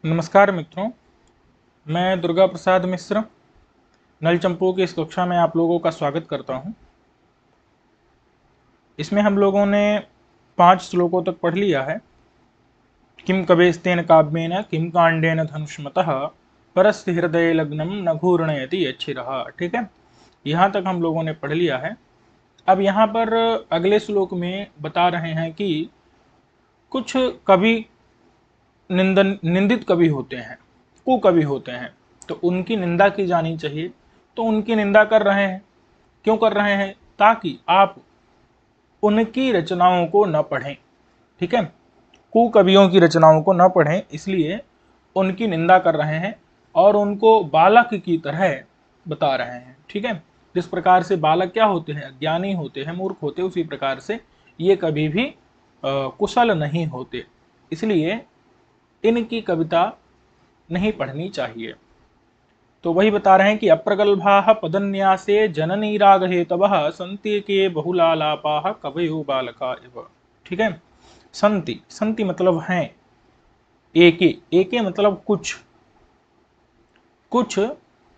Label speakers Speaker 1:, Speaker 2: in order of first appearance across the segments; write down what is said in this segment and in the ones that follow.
Speaker 1: नमस्कार मित्रों, मैं दुर्गा प्रसाद मिश्र नल चंपू की इस कक्षा में आप लोगों का स्वागत करता हूं। इसमें हम लोगों ने 5 श्लोकों तक पढ़ लिया है। किम कवेस्तेन काव्येन किम कांडेन धनुष्मतः परस्य हृदय लग्नम न घूर्णयति यच्छिरः। ठीक है, यहाँ तक हम लोगों ने पढ़ लिया है। अब यहाँ पर अगले श्लोक में बता रहे हैं कि कुछ कवि निंदित कवि होते हैं, कुकवि होते हैं, तो उनकी निंदा की जानी चाहिए। तो उनकी निंदा कर रहे हैं। क्यों कर रहे हैं? ताकि आप उनकी रचनाओं को न पढ़ें। ठीक है, कुकवियों की रचनाओं को न पढ़ें, इसलिए उनकी निंदा कर रहे हैं और उनको बालक की तरह बता रहे हैं। ठीक है, जिस प्रकार से बालक क्या होते हैं, अज्ञानी होते हैं, मूर्ख होते हैं, उसी प्रकार से ये कभी भी कुशल नहीं होते। इसलिए इनकी कविता नहीं पढ़नी चाहिए। तो वही बता रहे हैं कि अप्रगल्भा पदन्यासे जननी राग हेतवः संति के बहुलालापा कवयो बालका इव। ठीक है, संति संति मतलब हैं, एके एके मतलब कुछ, कुछ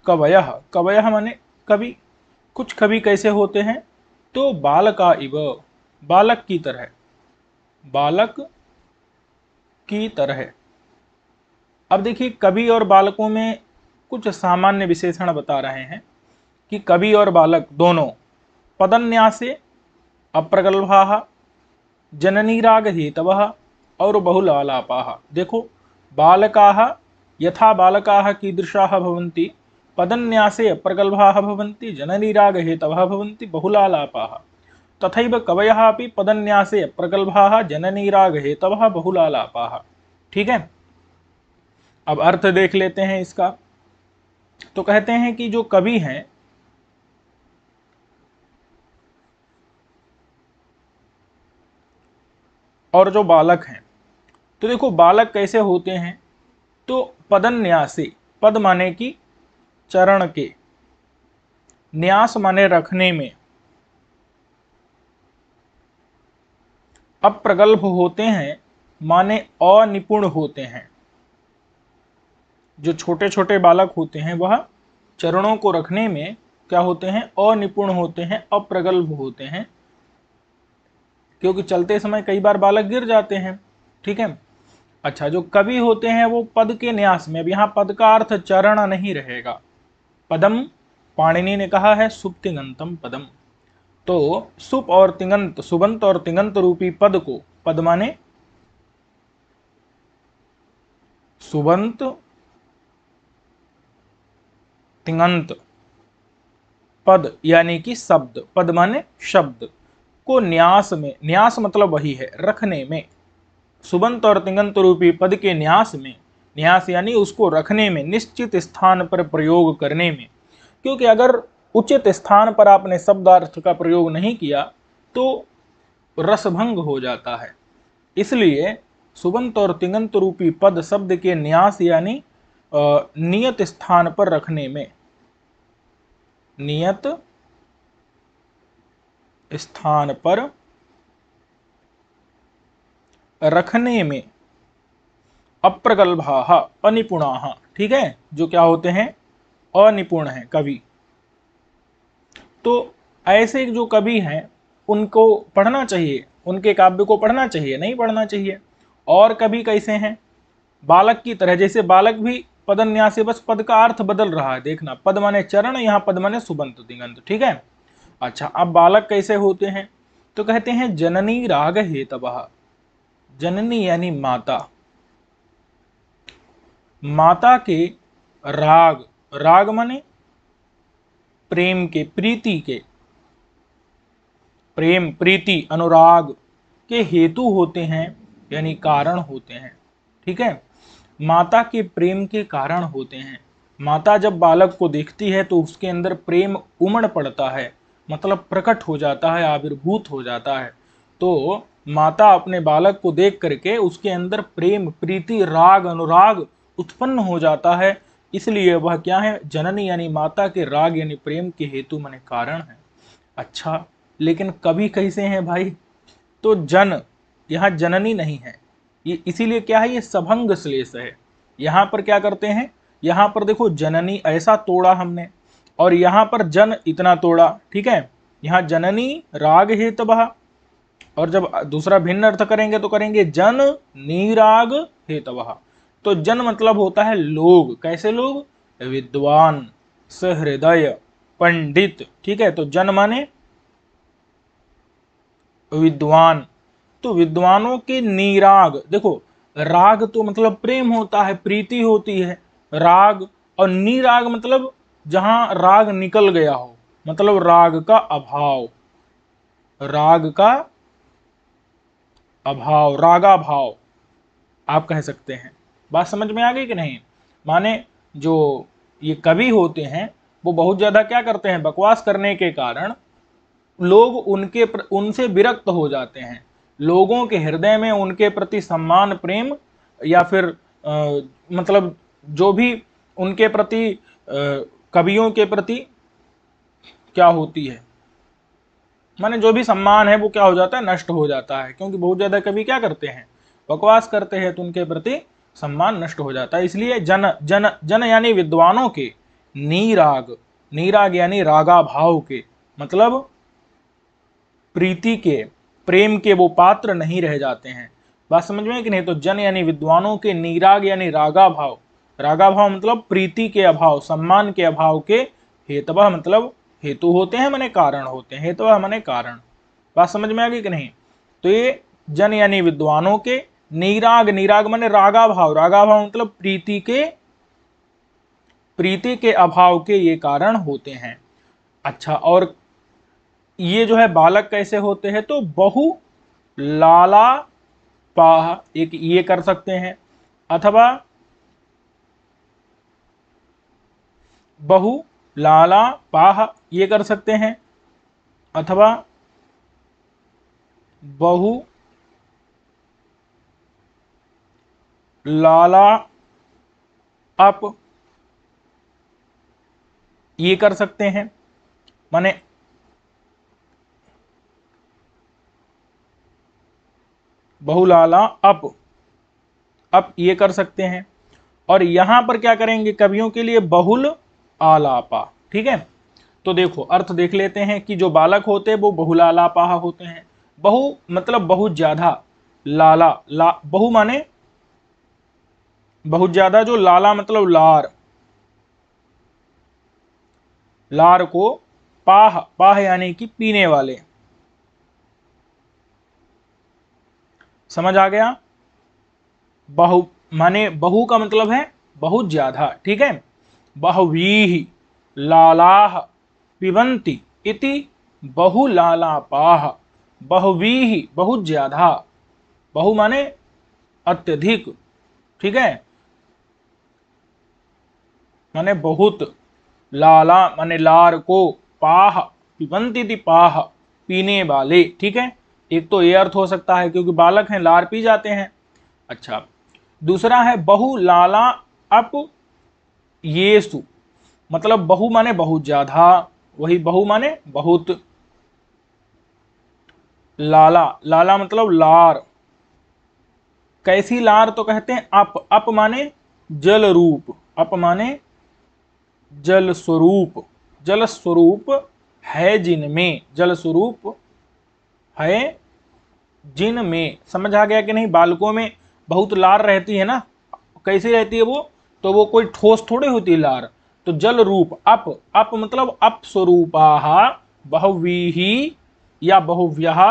Speaker 1: कवयः कवयः माने कवि। कुछ कवि कैसे होते हैं? तो बालका इव, बालक की तरह, बालक की तरह। अब देखिए, कवि और बालकों में कुछ सामान्य विशेषण बता रहे हैं कि कवि और बालक दोनों पदन्यासे अप्रगल्भाः जननीराग हेतवः और बहुलालापाः। देखो, बालकाः यथा बालकाः कीदृशाः भवन्ति, पदन्यासे अप्रगल्भाः भवन्ति, जननीराग हेतवः भवन्ति, बहुलालापाः। तथैव कवयः अपि पदन्यासे अप्रगल्भाः जननीराग हेतवः बहुलालापाः। ठीक है, अब अर्थ देख लेते हैं इसका। तो कहते हैं कि जो कवि हैं और जो बालक हैं, तो देखो बालक कैसे होते हैं? तो पदन्यासे, पद माने कि चरण के, न्यास माने रखने में, अप्रगल्भ होते हैं माने अनिपुण होते हैं। जो छोटे छोटे बालक होते हैं वह चरणों को रखने में क्या होते हैं? अनिपुण होते हैं, अप्रगल्भ होते हैं, क्योंकि चलते समय कई बार बालक गिर जाते हैं। ठीक है, अच्छा, जो कवि होते हैं वो पद के न्यास में, अब यहाँ पद का अर्थ चरण नहीं रहेगा। पदम, पाणिनि ने कहा है सुप्तिगंतम पदम, तो सुप और तिंगंत, सुबंत और तिंगंत रूपी पद को, पद माने सुबंत तिंगंत, पद यानी कि शब्द, पद माने शब्द को न्यास में, न्यास मतलब वही है रखने में, सुबंत और तिंगंत रूपी पद के न्यास में, न्यास यानी उसको रखने में, निश्चित स्थान पर प्रयोग करने में। क्योंकि अगर उचित स्थान पर आपने शब्दार्थ का प्रयोग नहीं किया तो रसभंग हो जाता है। इसलिए सुबंत और तिंगंत रूपी पद शब्द के न्यास यानी नियत स्थान पर रखने में, नियत स्थान पर रखने में, अप्रगल्भाः अनिपुणाः। ठीक है, जो क्या होते हैं? अनिपुण हैं कवि। तो ऐसे जो कवि हैं उनको पढ़ना चाहिए, उनके काव्य को पढ़ना चाहिए, नहीं पढ़ना चाहिए। और कवि कैसे हैं? बालक की तरह, जैसे बालक भी पदन्यास से, बस पद का अर्थ बदल रहा है, देखना, पद माने चरण, यहाँ पद माने सुबंत तिंगंत। ठीक है, अच्छा, अब बालक कैसे होते हैं? तो कहते हैं जननी राग हेतवः, जननी यानी माता, माता के राग, राग माने प्रेम के, प्रीति के, प्रेम प्रीति अनुराग के हेतु होते हैं, यानी कारण होते हैं। ठीक है, माता के प्रेम के कारण होते हैं। माता जब बालक को देखती है तो उसके अंदर प्रेम उमड़ पड़ता है, मतलब प्रकट हो जाता है, आविर्भूत हो जाता है। तो माता अपने बालक को देख करके उसके अंदर प्रेम प्रीति राग अनुराग उत्पन्न हो जाता है, इसलिए वह क्या है? जननी यानी माता के राग यानी प्रेम के हेतु माने कारण है। अच्छा, लेकिन कवि कैसे हैं भाई? तो जन, यहाँ जननी नहीं है, ये इसीलिए क्या है? ये सभंग श्लेष है। यहाँ पर क्या करते हैं, यहाँ पर देखो जननी ऐसा तोड़ा हमने, और यहाँ पर जन इतना तोड़ा, ठीक है। यहाँ जननी राग हेतवः, और जब दूसरा भिन्न अर्थ करेंगे तो करेंगे जन नीराग हेतवः। तो जन मतलब होता है लोग, कैसे लोग, विद्वान, सहृदय, पंडित, ठीक है। तो जन माने विद्वान, तो विद्वानों के नीराग, देखो राग तो मतलब प्रेम होता है, प्रीति होती है, राग, और नीराग मतलब जहां राग निकल गया हो, मतलब राग का अभाव, राग का अभाव, रागा भाव आप कह सकते हैं। बात समझ में आ गई कि नहीं। माने जो ये कवि होते हैं वो बहुत ज्यादा क्या करते हैं, बकवास करने के कारण लोग उनसे विरक्त हो जाते हैं, लोगों के हृदय में उनके प्रति सम्मान प्रेम, या फिर मतलब जो भी उनके प्रति कवियों के प्रति क्या होती है, माने जो भी सम्मान है वो क्या हो जाता है, नष्ट हो जाता है। क्योंकि बहुत ज्यादा कवि क्या करते हैं, बकवास करते हैं, तो उनके प्रति सम्मान नष्ट हो जाता है। इसलिए जन जन जन यानी विद्वानों के, नीराग, नीराग यानी रागा भाव के, मतलब प्रीति के, प्रेम के वो पात्र नहीं रह जाते हैं। बात समझ में कि नहीं। तो जन यानी विद्वानों के, नीराग यानी रागा भाव, रागा भाव मतलब प्रीति के अभाव, सम्मान के अभाव के, हेतवः मतलब हेतु होते हैं, माने कारण होते हैं, हेतवः माने कारण। बात समझ में आ गई कि नहीं। तो ये जन यानी विद्वानों के, नीराग, नीराग माने रागा भाव, रागा भाव मतलब प्रीति के अभाव के ये कारण होते हैं। अच्छा, और ये जो है बालक कैसे होते हैं, तो बहु लाला पाह, एक ये कर सकते हैं, अथवा बहु लाला पाह ये कर सकते हैं, अथवा बहु लाला अप ये कर सकते हैं। माने बहुलाला अप ये कर सकते हैं। और यहां पर क्या करेंगे, कवियों के लिए बहुल आलापा, ठीक है। तो देखो अर्थ देख लेते हैं कि जो बालक होते हैं वो बहुलालापा होते हैं। बहु मतलब बहुत ज्यादा, बहु माने बहुत ज्यादा, जो लाला मतलब लार, लार को, पाह, पाह यानी कि पीने वाले, समझ आ गया। बहु माने बहु का मतलब है बहुत ज्यादा, ठीक है। बहवीह लालाह पिबंती इति बहुलालापाह, बहवीह बहुत ज्यादा, बहु माने अत्यधिक, ठीक है, माने बहुत, लाला माने लार को, पाह पिबंती थी, पाह पीने वाले, ठीक है। एक तो ये अर्थ हो सकता है क्योंकि बालक हैं, लार पी जाते हैं। अच्छा, दूसरा है बहु लाला अप येसु, मतलब बहु माने बहुत ज्यादा, वही बहु माने बहुत, लाला, लाला मतलब लार, कैसी लार, तो कहते हैं अप माने जल रूप, अप माने जल स्वरूप, जल स्वरूप है जिनमें, जल स्वरूप है जिनमें, समझ आ गया कि नहीं। बालकों में बहुत लार रहती है ना, कैसी रहती है वो, तो वो कोई ठोस थोड़ी होती है लार। तो जल रूप अप मतलब अप स्वरूपाः बहुवीहि या बहुव्यः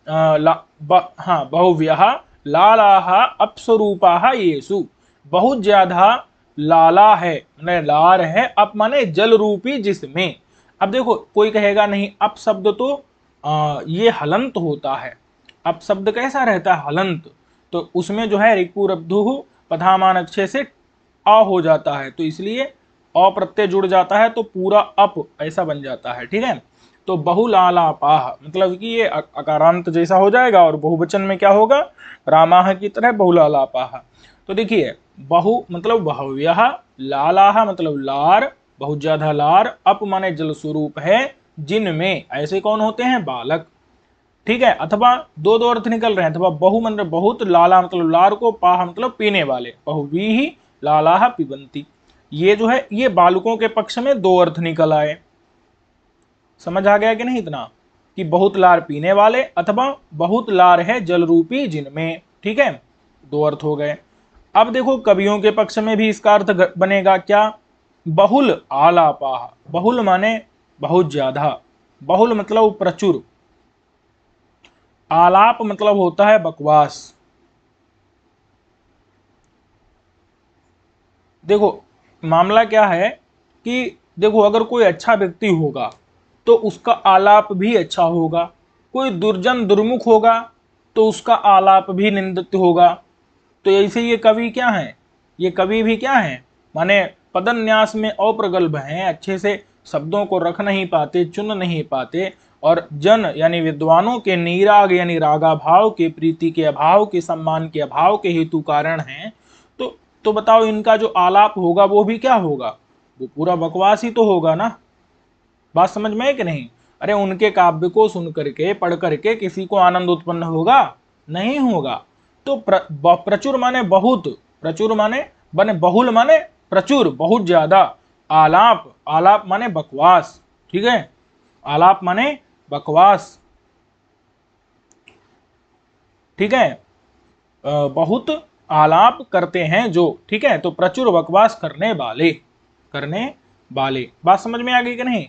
Speaker 1: हाँ बहुव्यः लालाः अपस्वरूपाः येषु, बहुत ज्यादा लाला है, माने लार है, अप माने जल रूपी जिसमें। अब देखो कोई कहेगा नहीं अप शब्द तो ये हलंत होता है, अप शब्द कैसा रहता है, हलंत, तो उसमें जो है ऋक्पुरब्धु पधामान अक्षय से अ हो जाता है, तो इसलिए अ प्रत्यय जुड़ जाता है तो पूरा अप ऐसा बन जाता है, ठीक है। तो बहुलालापाह मतलब कि ये अकारांत जैसा हो जाएगा, और बहुवचन में क्या होगा, रामाह की तरह बहुलालापाह। तो देखिए बहु मतलब बहुव्यः, लालाह मतलब लार, बहुत ज्यादा लार, अप माने जल स्वरूप है, जिनमें ऐसे कौन होते हैं, बालक, ठीक है। अथवा दो दो अर्थ निकल रहे हैं, अथवा बहु मतलब बहुत, लाला मतलब लार को, पाह मतलब पीने वाले, बहुवीहि लालाह पिबंती। ये जो है ये बालकों के पक्ष में दो अर्थ निकल आए। समझ आ गया कि नहीं इतना, कि बहुत लार पीने वाले अथवा बहुत लार है जल रूपी जिनमें। ठीक है, दो अर्थ हो गए। अब देखो कवियों के पक्ष में भी इसका अर्थ बनेगा क्या, बहुल आलापाह। बहुल माने बहुत ज्यादा, बहुल मतलब प्रचुर, आलाप मतलब होता है बकवास। देखो मामला क्या है कि देखो अगर कोई अच्छा व्यक्ति होगा तो उसका आलाप भी अच्छा होगा, कोई दुर्जन दुर्मुख होगा तो उसका आलाप भी निंदित होगा। तो ऐसे ये कवि क्या है, ये कवि भी क्या है, माने पदन्यास में अप्रगल्भ हैं, अच्छे से शब्दों को रख नहीं पाते, चुन नहीं पाते, और जन यानी विद्वानों के नीराग यानी रागा भाव के, प्रीति के अभाव के, सम्मान के अभाव के हेतु कारण हैं। तो बताओ इनका जो आलाप होगा वो भी क्या होगा, वो पूरा बकवास ही तो होगा ना। बात समझ में है कि नहीं। अरे उनके काव्य को सुन करके पढ़ करके किसी को आनंद उत्पन्न होगा, नहीं होगा। तो प्रचुर माने बहुत, प्रचुर माने बने बहुल माने प्रचुर बहुत ज्यादा, आलाप आलाप माने बकवास। ठीक है, आलाप माने बकवास। ठीक है, बहुत आलाप करते हैं जो। ठीक है, तो प्रचुर बकवास करने वाले, करने वाले। बात समझ में आ गई कि नहीं।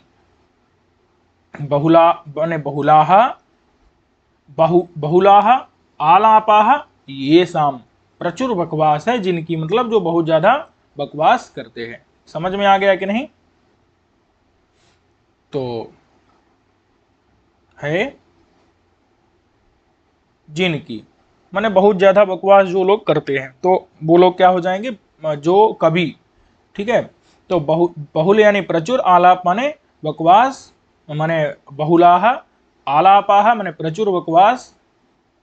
Speaker 1: बहुला बने बहुलाह, बहुलाह आलापाह ये शाम, प्रचुर बकवास है जिनकी, मतलब जो बहुत ज्यादा बकवास करते हैं। समझ में आ गया कि नहीं। तो है जिनकी, माने बहुत ज्यादा बकवास जो लोग करते हैं, तो वो लोग क्या हो जाएंगे, जो कवि। ठीक है, तो बहुल यानी प्रचुर, आलाप माने बकवास, माने बहुलाह, आलापाह माने प्रचुर बकवास,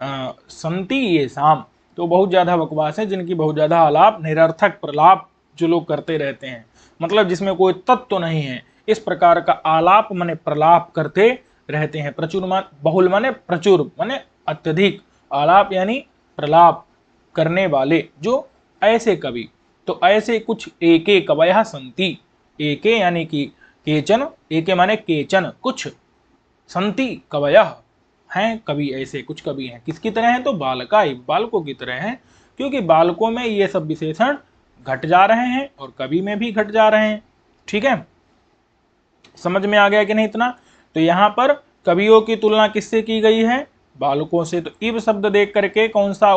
Speaker 1: संति ये शाम, तो बहुत ज्यादा बकवास है जिनकी बहुत ज्यादा आलाप, निरर्थक प्रलाप जो लोग करते रहते हैं, मतलब जिसमें कोई तत्व तो नहीं है, इस प्रकार का आलाप माने प्रलाप करते रहते हैं। प्रचुर मान बहुल माने प्रचुर माने अत्यधिक, आलाप यानी प्रलाप करने वाले जो ऐसे कवि। तो ऐसे कुछ एके कवयः संति, एके यानी कि केचन, एके माने केचन कुछ, संति कवयः हैं कवि, ऐसे कुछ कवि हैं। किसकी तरह हैं, तो बालकाई बालकों की तरह हैं, क्योंकि बालकों में ये सब विशेषण घट जा रहे हैं और कवि में भी घट जा रहे हैं। ठीक है, समझ में आ गया कि नहीं इतना। तो यहाँ पर कवियों की तुलना किससे की गई है, बालकों से। तो इव शब्द देख करके कौन सा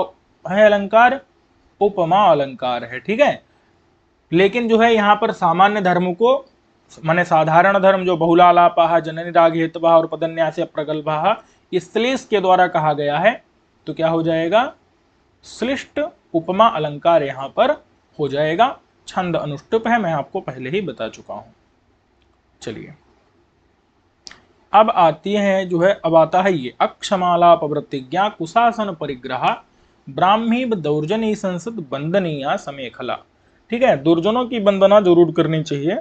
Speaker 1: है अलंकार, उपमा अलंकार है। ठीक है, लेकिन जो है यहाँ पर सामान्य धर्म को, माने साधारण धर्म जो बहुलालापाह जननी राग हेतुवाह और पदन्यास प्रगल्भाः, श्लेष के द्वारा कहा गया है, तो क्या हो जाएगा, श्लिष्ट उपमा अलंकार यहाँ पर हो जाएगा। छंद अनुष्टुप है, मैं आपको पहले ही बता चुका हूं। चलिए अब आती है जो है, अब आता है ये अक्षमालाप प्रतिज्ञा कुशासन परिग्रह ब्राह्मी दौर्जनी संसद बंदनीया समेखला। ठीक है, दुर्जनों की वंदना जरूर करनी चाहिए,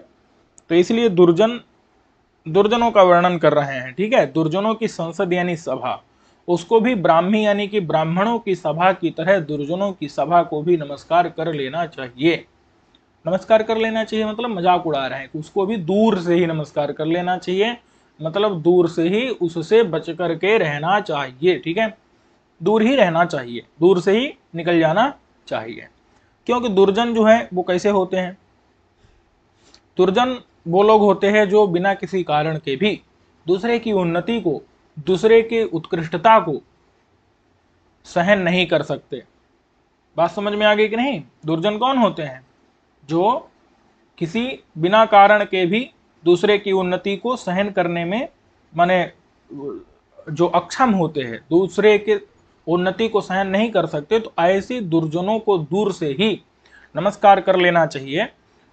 Speaker 1: तो इसलिए दुर्जनों का वर्णन कर रहे हैं। ठीक है, दुर्जनों की संसद यानी सभा, उसको भी ब्राह्मी यानी कि ब्राह्मणों की सभा की तरह दुर्जनों की सभा को भी नमस्कार कर लेना चाहिए। नमस्कार कर लेना चाहिए मतलब मजाक उड़ा रहे हैं, उसको भी दूर से ही नमस्कार कर लेना चाहिए, मतलब दूर से ही उससे बच करके रहना चाहिए। ठीक है, दूर ही रहना चाहिए, दूर से ही निकल जाना चाहिए। क्योंकि दुर्जन जो है वो कैसे होते हैं, दुर्जन वो लोग होते हैं जो बिना किसी कारण के भी दूसरे की उन्नति को, दूसरे की उत्कृष्टता को सहन नहीं कर सकते। बात समझ में आ गई कि नहीं। दुर्जन कौन होते हैं, जो किसी बिना कारण के भी दूसरे की उन्नति को सहन करने में, माने जो अक्षम होते हैं, दूसरे के उन्नति को सहन नहीं कर सकते, तो ऐसे दुर्जनों को दूर से ही नमस्कार कर लेना चाहिए।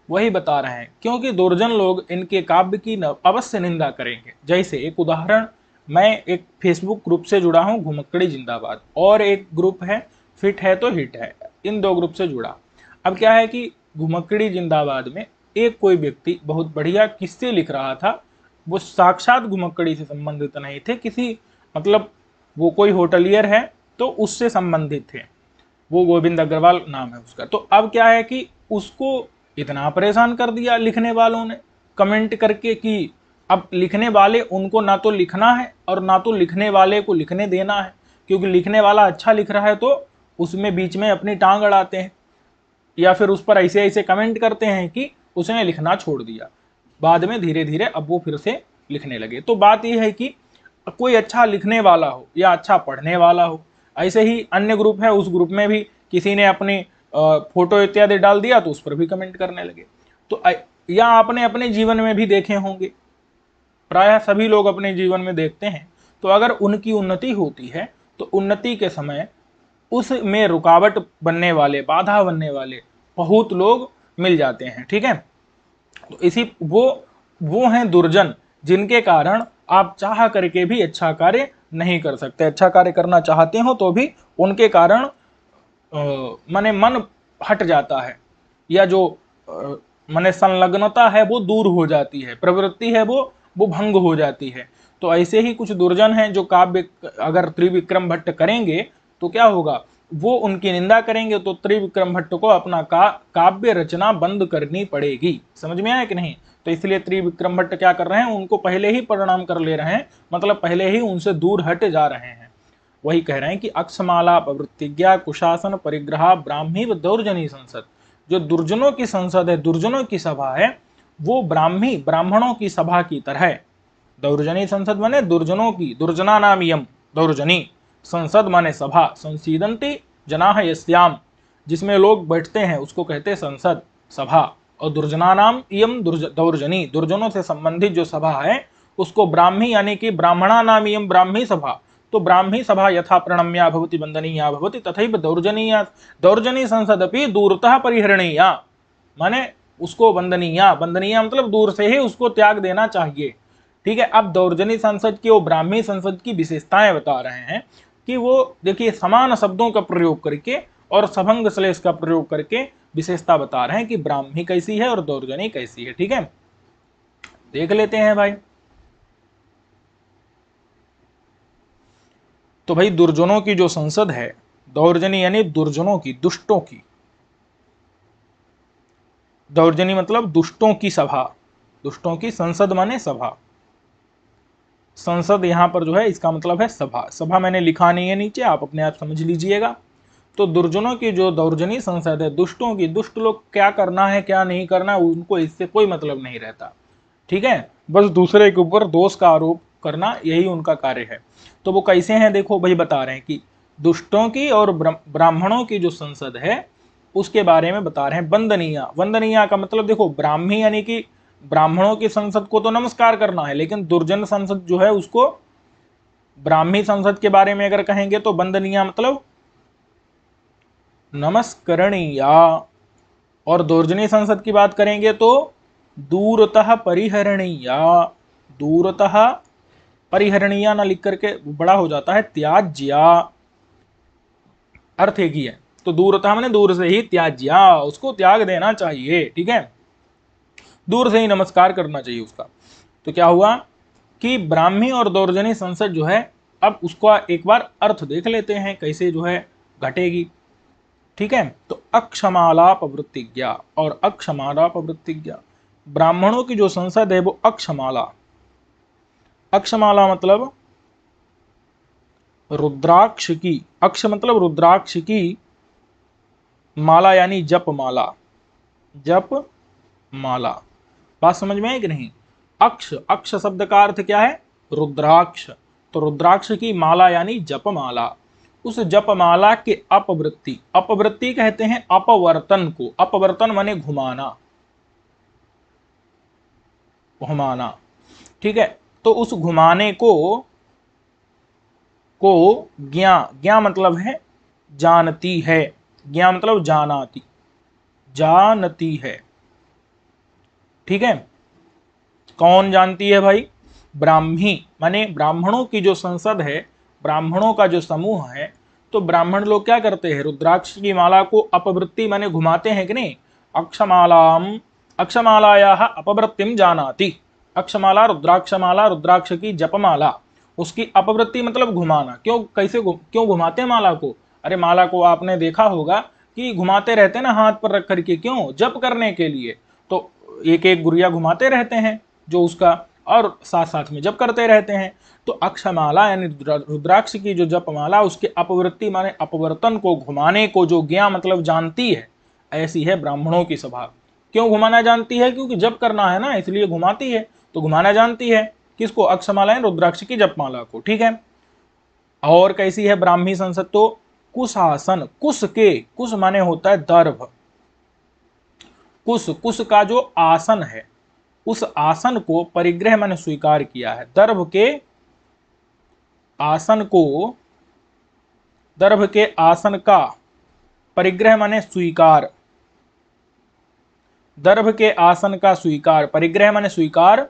Speaker 1: वही बता रहे हैं, क्योंकि दुर्जन लोग इनके काव्य की अवश्य निंदा करेंगे। जैसे एक उदाहरण, मैं एक फेसबुक ग्रुप से जुड़ा हूं, घुमक्कड़ी जिंदाबाद, और एक ग्रुप है फिट है तो हिट है, इन दो ग्रुप से जुड़ा। अब क्या है कि घुमक्कड़ी जिंदाबाद में एक कोई व्यक्ति बहुत बढ़िया किस्से लिख रहा था, वो साक्षात घुमक्कड़ी से संबंधित नहीं थे, किसी मतलब वो कोई होटलियर है तो उससे संबंधित थे, वो गोविंद अग्रवाल नाम है उसका। तो अब क्या है कि उसको इतना परेशान कर दिया लिखने वालों ने कमेंट करके कि अब लिखने वाले उनको ना तो लिखना है और ना तो लिखने वाले को लिखने देना है, क्योंकि लिखने वाला अच्छा लिख रहा है तो उसमें बीच में अपनी टांग अड़ाते हैं या फिर उस पर ऐसे ऐसे कमेंट करते हैं कि उसने लिखना छोड़ दिया। बाद में धीरे धीरे अब वो फिर से लिखने लगे। तो बात यह है कि कोई अच्छा लिखने वाला हो या अच्छा पढ़ने वाला हो, ऐसे ही अन्य ग्रुप है, उस ग्रुप में भी किसी ने अपनी फोटो इत्यादि डाल दिया तो उस पर भी कमेंट करने लगे। तो या आपने अपने जीवन में भी देखे होंगे, प्रायः सभी लोग अपने जीवन में देखते हैं, तो अगर उनकी उन्नति होती है तो उन्नति के समय उसमें रुकावट बनने वाले, बाधा बनने वाले बहुत लोग मिल जाते हैं। ठीक है, तो इसी वो हैं दुर्जन, जिनके कारण आप चाह करके भी अच्छा कार्य नहीं कर सकते। अच्छा कार्य करना चाहते हो तो भी उनके कारण माने मन हट जाता है, या जो माने संलग्नता है वो दूर हो जाती है, प्रवृत्ति है वो भंग हो जाती है। तो ऐसे ही कुछ दुर्जन हैं जो काव्य अगर त्रिविक्रम भट्ट करेंगे तो क्या होगा, वो उनकी निंदा करेंगे तो त्रिविक्रम भट्ट को अपना काव्य रचना बंद करनी पड़ेगी। समझ में आया कि नहीं? तो इसलिए त्रिविक्रम भट्ट क्या कर रहे हैं, उनको पहले ही परिणाम कर ले रहे हैं, मतलब पहले ही उनसे दूर हट जा रहे हैं। वही कह रहे हैं कि अक्षमाला प्रवृत्तिज्ञा कुशासन परिग्रह ब्राह्मी व दौर्जनी संसद। जो दुर्जनों की संसद है, दुर्जनों की सभा है, वो ब्राह्मी ब्राह्मणों की सभा की तरह है। दौर्जनी संसद माने दुर्जनों की, दुर्जना नाम यम दौर्जनी, संसद माने सभा, संसीदंती जनाह यस्याम, जिसमें लोग बैठते हैं उसको कहते हैं संसद, सभा। और दुर्जना नाम यम दौर्जनी, दुर्जनों से संबंधित जो सभा है उसको ब्राह्मी यानी कि ब्राह्मणा नाम यम ब्राह्मी सभा। तो ब्राह्मी सभा यथा प्रणम्या भवति वंदनीया भवति तथैव दौर्जनीया दौर्जनी संसद अपि दूरतः परिहरणीया, माने उसको वंदनीया, वंदनीया मतलब दूर से ही उसको त्याग देना चाहिए। ठीक है, अब दौर्जनी संसद की और ब्राह्मी संसद की विशेषताएं बता रहे हैं कि वो देखिए समान शब्दों का प्रयोग करके और सभंग श्लेष का प्रयोग करके विशेषता बता रहे हैं कि ब्राह्मी कैसी है और दौर्जनी कैसी है। ठीक है, देख लेते हैं भाई। तो भाई दुर्जनों की जो संसद है, दौर्जनी यानी दुर्जनों की, दुष्टों की, दौर्जनी मतलब दुष्टों की सभा, दुष्टों की संसद माने सभा। संसद यहां पर जो है इसका मतलब है सभा, सभा मैंने लिखा नहीं है नीचे, आप अपने आप समझ लीजिएगा। तो दुर्जनों की जो दौर्जनी संसद है, दुष्टों की, दुष्ट लोग क्या करना है क्या नहीं करना उनको इससे कोई मतलब नहीं रहता। ठीक है, बस दूसरे के ऊपर दोष का आरोप करना यही उनका कार्य है। तो वो कैसे हैं देखो भाई, बता रहे हैं कि दुष्टों की और ब्राह्मणों की जो संसद है उसके बारे में बता रहे हैं। वंदनीया, वंदनीया का मतलब देखो ब्राह्मी यानी कि ब्राह्मणों की संसद को तो नमस्कार करना है, लेकिन दुर्जन संसद जो है उसको, ब्राह्मी संसद के बारे में अगर कहेंगे तो वंदनीया मतलब नमस्करणीया, और दुर्जनी संसद की बात करेंगे तो दूरतः परिहरणीया, दूरतः परिहरणीया ना लिख करके बड़ा हो जाता है त्याज्या, अर्थ एक ही है। तो दूरतः मैंने दूर से ही, त्याज्या उसको त्याग देना चाहिए। ठीक है, दूर से ही नमस्कार करना चाहिए उसका। तो क्या हुआ कि ब्राह्मी और दौर्जनी संसद जो है, अब उसका एक बार अर्थ देख लेते हैं कैसे जो है घटेगी। ठीक है, तो अक्षमाला प्रवृत्तिज्ञा और अक्षमाला प्रवृत्तिज्ञा, ब्राह्मणों की जो संसद है वो अक्षमाला, अक्षमाला मतलब रुद्राक्ष की, अक्ष मतलब रुद्राक्ष की, माला यानी जप माला, जप माला। बात समझ में है कि नहीं? अक्ष, अक्ष शब्द का अर्थ क्या है? रुद्राक्ष। तो रुद्राक्ष की माला यानी जपमाला, उस जपमाला के अपवृत्ति, अपवृत्ति कहते हैं अपवर्तन को, अपवर्तन माने घुमाना, घुमाना। ठीक है, तो उस घुमाने को ज्ञा, ज्ञा मतलब है जानती है, ज्ञा मतलब जानाती, जानती है। ठीक है, कौन जानती है भाई? ब्राह्मी, माने ब्राह्मणों की जो संसद है, ब्राह्मणों का जो समूह है, तो ब्राह्मण लोग क्या करते हैं, रुद्राक्ष की माला को अपवृत्ति माने घुमाते हैं कि नहीं? अक्षमालाम, अक्षमालायाः अपवृत्तिम जानाति, अक्षमाला रुद्राक्षमाला, रुद्राक्ष की जपमाला, उसकी अपवृत्ति मतलब घुमाना। क्यों, कैसे क्यों घुमाते हैं माला को? अरे माला को आपने देखा होगा कि घुमाते रहते हैं ना हाथ पर रख करके, क्यों? जप करने के लिए। तो एक एक गुड़िया घुमाते रहते हैं जो उसका, और साथ साथ में जप करते रहते हैं। तो अक्षमाला यानी रुद्राक्ष की जो जपमाला, उसके अपवृत्ति माने अपवर्तन को, घुमाने को जो ज्ञा मतलब जानती है, ऐसी है ब्राह्मणों की सभा। क्यों घुमाना जानती है? क्योंकि जप करना है ना, इसलिए घुमाती है। तो घुमाना जानती है किसको? अक्षमाला यानी रुद्राक्ष की जपमाला को। ठीक है। और कैसी है ब्राह्मी संसद? तो कुशासन, कुश के, कुश माने होता है दर्भ, कुश, कुश का जो आसन है, उस आसन को परिग्रह माने स्वीकार किया है। दर्भ के आसन को, दर्भ के आसन का परिग्रह माने स्वीकार, दर्भ के आसन का स्वीकार, परिग्रह माने स्वीकार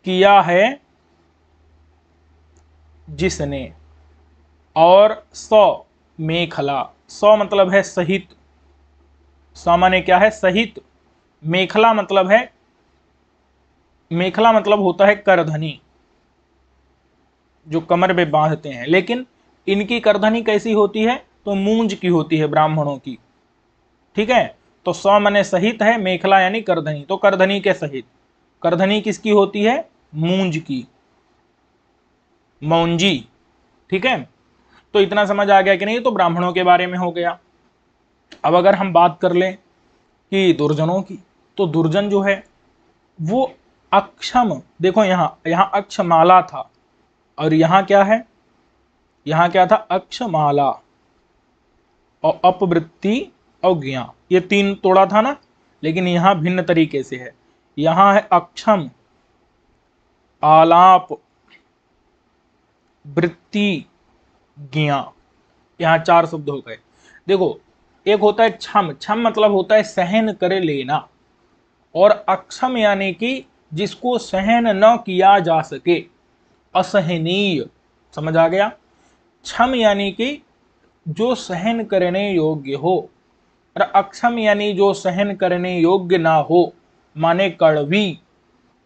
Speaker 1: किया है जिसने। और सौ मेखला, सौ मतलब है सहित, सौ माने क्या है? सहित। मेखला मतलब है, मेखला मतलब होता है करधनी, जो कमर में बांधते हैं। लेकिन इनकी करधनी कैसी होती है? तो मूंज की होती है ब्राह्मणों की। ठीक है। तो सौ माने सहित है, मेखला यानी करधनी, तो करधनी के सहित। करधनी किसकी होती है? मूंज की, मौंजी। ठीक है। तो इतना समझ आ गया कि नहीं? तो ब्राह्मणों के बारे में हो गया। अब अगर हम बात कर लें कि दुर्जनों की, तो दुर्जन जो है वो अक्षम, देखो यहां अक्षमाला था, और यहां क्या है? यहां क्या था? अक्षमाला और अपवृत्ति और ज्ञा, ये तीन तोड़ा था ना। लेकिन यहां भिन्न तरीके से है। यहां है अक्षम, आलाप, वृत्ति, ज्ञा। यहां चार शब्द हो गए। देखो, एक होता है क्षम, क्षम मतलब होता है सहन कर लेना, और अक्षम यानी कि जिसको सहन न किया जा सके, असहनीय। समझ आ गया? क्षम यानी कि जो सहन करने योग्य हो, और अक्षम यानी जो सहन करने योग्य ना हो, माने कड़वी,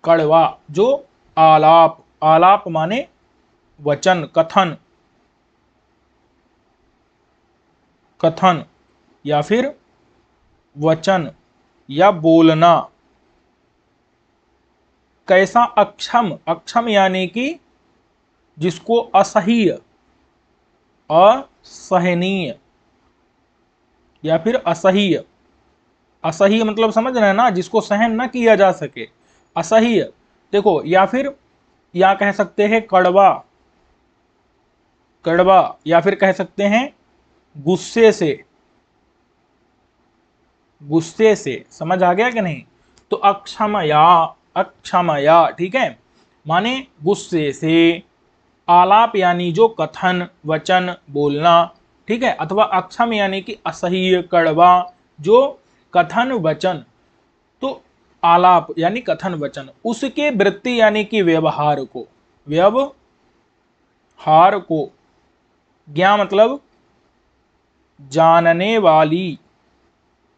Speaker 1: कड़वा। जो आलाप, आलाप माने वचन, कथन, कथन या फिर वचन या बोलना। कैसा? अक्षम, अक्षम यानी कि जिसको असह्य, असहनीय या फिर असह्य। असह्य मतलब समझ रहे हैं ना, जिसको सहन न किया जा सके, असह्य। देखो, या फिर या कह सकते हैं कड़वा, कड़वा, या फिर कह सकते हैं गुस्से से, गुस्से से। समझ आ गया कि नहीं? तो अक्षमया, अक्षमया। ठीक है। माने गुस्से से। आलाप यानी जो कथन, वचन, बोलना। ठीक है। अथवा अक्षम यानी कि असह्य, कड़वा, जो कथन वचन। तो आलाप यानी कथन वचन, उसके वृत्ति यानी कि व्यवहार को, व्यवहार को। ज्ञा मतलब जानने वाली।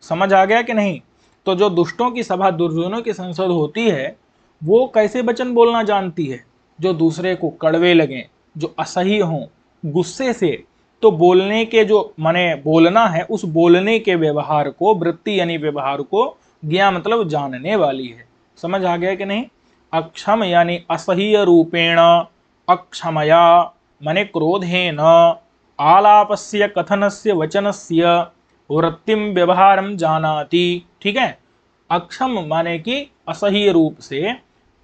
Speaker 1: समझ आ गया कि नहीं? तो जो दुष्टों की सभा, दुर्जनों की संसद होती है, वो कैसे वचन बोलना जानती है? जो दूसरे को कड़वे लगे, जो असह्य हों, गुस्से से। तो बोलने के जो माने बोलना है, उस बोलने के व्यवहार को, वृत्ति यानी व्यवहार को, ज्ञा मतलब जानने वाली है। समझ आ गया कि नहीं? अक्षम यानी असह्य रूपेण, अक्षमया माने क्रोधेन, आलापस्य, कथनस्य, वचनस्य, वृत्तिम व्यवहारम जानाति। ठीक है। अक्षम माने कि असह्य रूप से,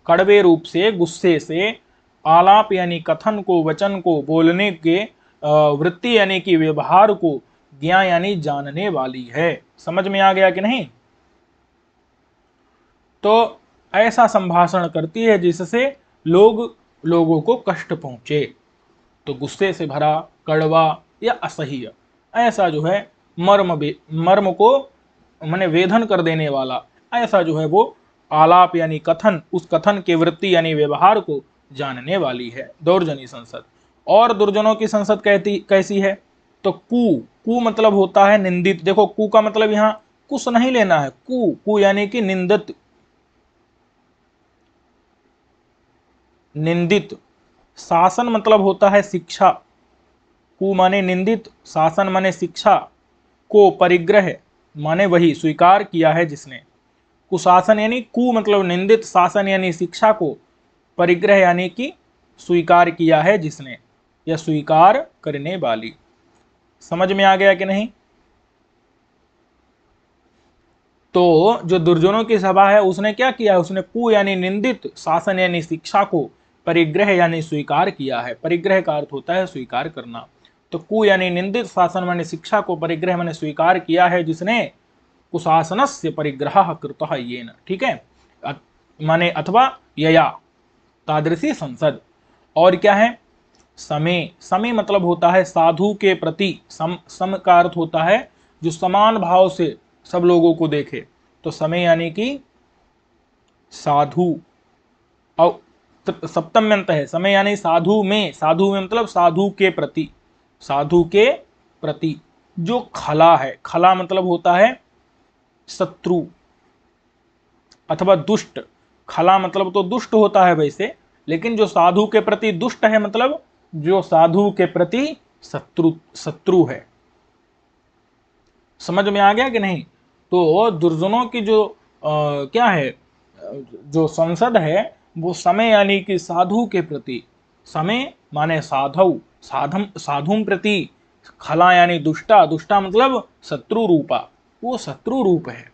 Speaker 1: कड़वे रूप से, गुस्से से। आलाप यानी कथन को, वचन को, बोलने के वृत्ति यानी कि व्यवहार को, ज्ञा यानी जानने वाली है। समझ में आ गया कि नहीं? तो ऐसा संभाषण करती है जिससे लोगों को कष्ट पहुंचे। तो गुस्से से भरा, कड़वा या असह्य, ऐसा जो है मर्म को माने वेधन कर देने वाला, ऐसा जो है वो आलाप यानी कथन, उस कथन के वृत्ति यानी व्यवहार को जानने वाली है दुर्जनी संसद। और दुर्जनों की संसद कहती कैसी है? तो कु मतलब होता है निंदित। देखो, कु का मतलब यहाँ कुछ नहीं लेना है। कु यानी कि निंदित, निंदित। शासन मतलब होता है शिक्षा, कु माने निंदित, शासन माने शिक्षा, को परिग्रह माने वही स्वीकार किया है जिसने। कुशासन यानी कु मतलब निंदित, शासन यानी शिक्षा को, परिग्रह यानी कि स्वीकार किया है जिसने या स्वीकार करने वाली। समझ में आ गया कि नहीं? तो जो दुर्जनों की सभा है उसने क्या किया है, उसने कु यानी निंदित, शासन यानी शिक्षा को, परिग्रह यानी स्वीकार किया है। परिग्रह का अर्थ होता है स्वीकार करना। तो कु यानी निंदित, शासन माने शिक्षा को, परिग्रह माने स्वीकार किया है जिसने कुशासनस्य परिग्रह कृतः येन। ठीक है, माने अथवा यया तादृशी संसद। और क्या है, समय, समय मतलब होता है साधु के प्रति, सम का अर्थ होता है जो समान भाव से सब लोगों को देखे। तो समय यानी कि साधु, और सप्तम में अंत है, समय यानी साधु में, साधु में मतलब साधु के प्रति, साधु के प्रति जो खला है, खला मतलब होता है शत्रु अथवा दुष्ट। खला मतलब तो दुष्ट होता है वैसे, लेकिन जो साधु के प्रति दुष्ट है मतलब जो साधु के प्रति शत्रु है। समझ में आ गया कि नहीं? तो दुर्जनों की जो क्या है, जो संसद है वो समय यानी कि साधु के प्रति, समय माने साधु, साधु प्रति, खला यानी दुष्टा, दुष्टा मतलब शत्रु रूपा, वो शत्रु रूप है।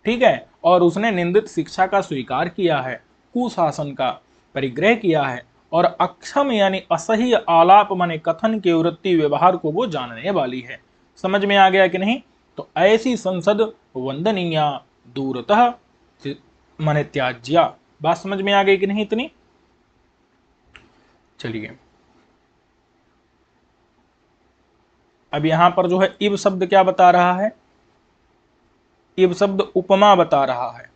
Speaker 1: ठीक है, और उसने निंदित शिक्षा का स्वीकार किया है, कुशासन का परिग्रह किया है, और अक्षम यानी असह्य आलाप माने कथन के वृत्ति व्यवहार को वो जानने वाली है। समझ में आ गया कि नहीं? तो ऐसी संसद वंदनीया दूरतः माने त्याज्या। बात समझ में आ गई कि नहीं इतनी? चलिए, अब यहां पर जो है इब शब्द क्या बता रहा है, इब शब्द उपमा बता रहा है।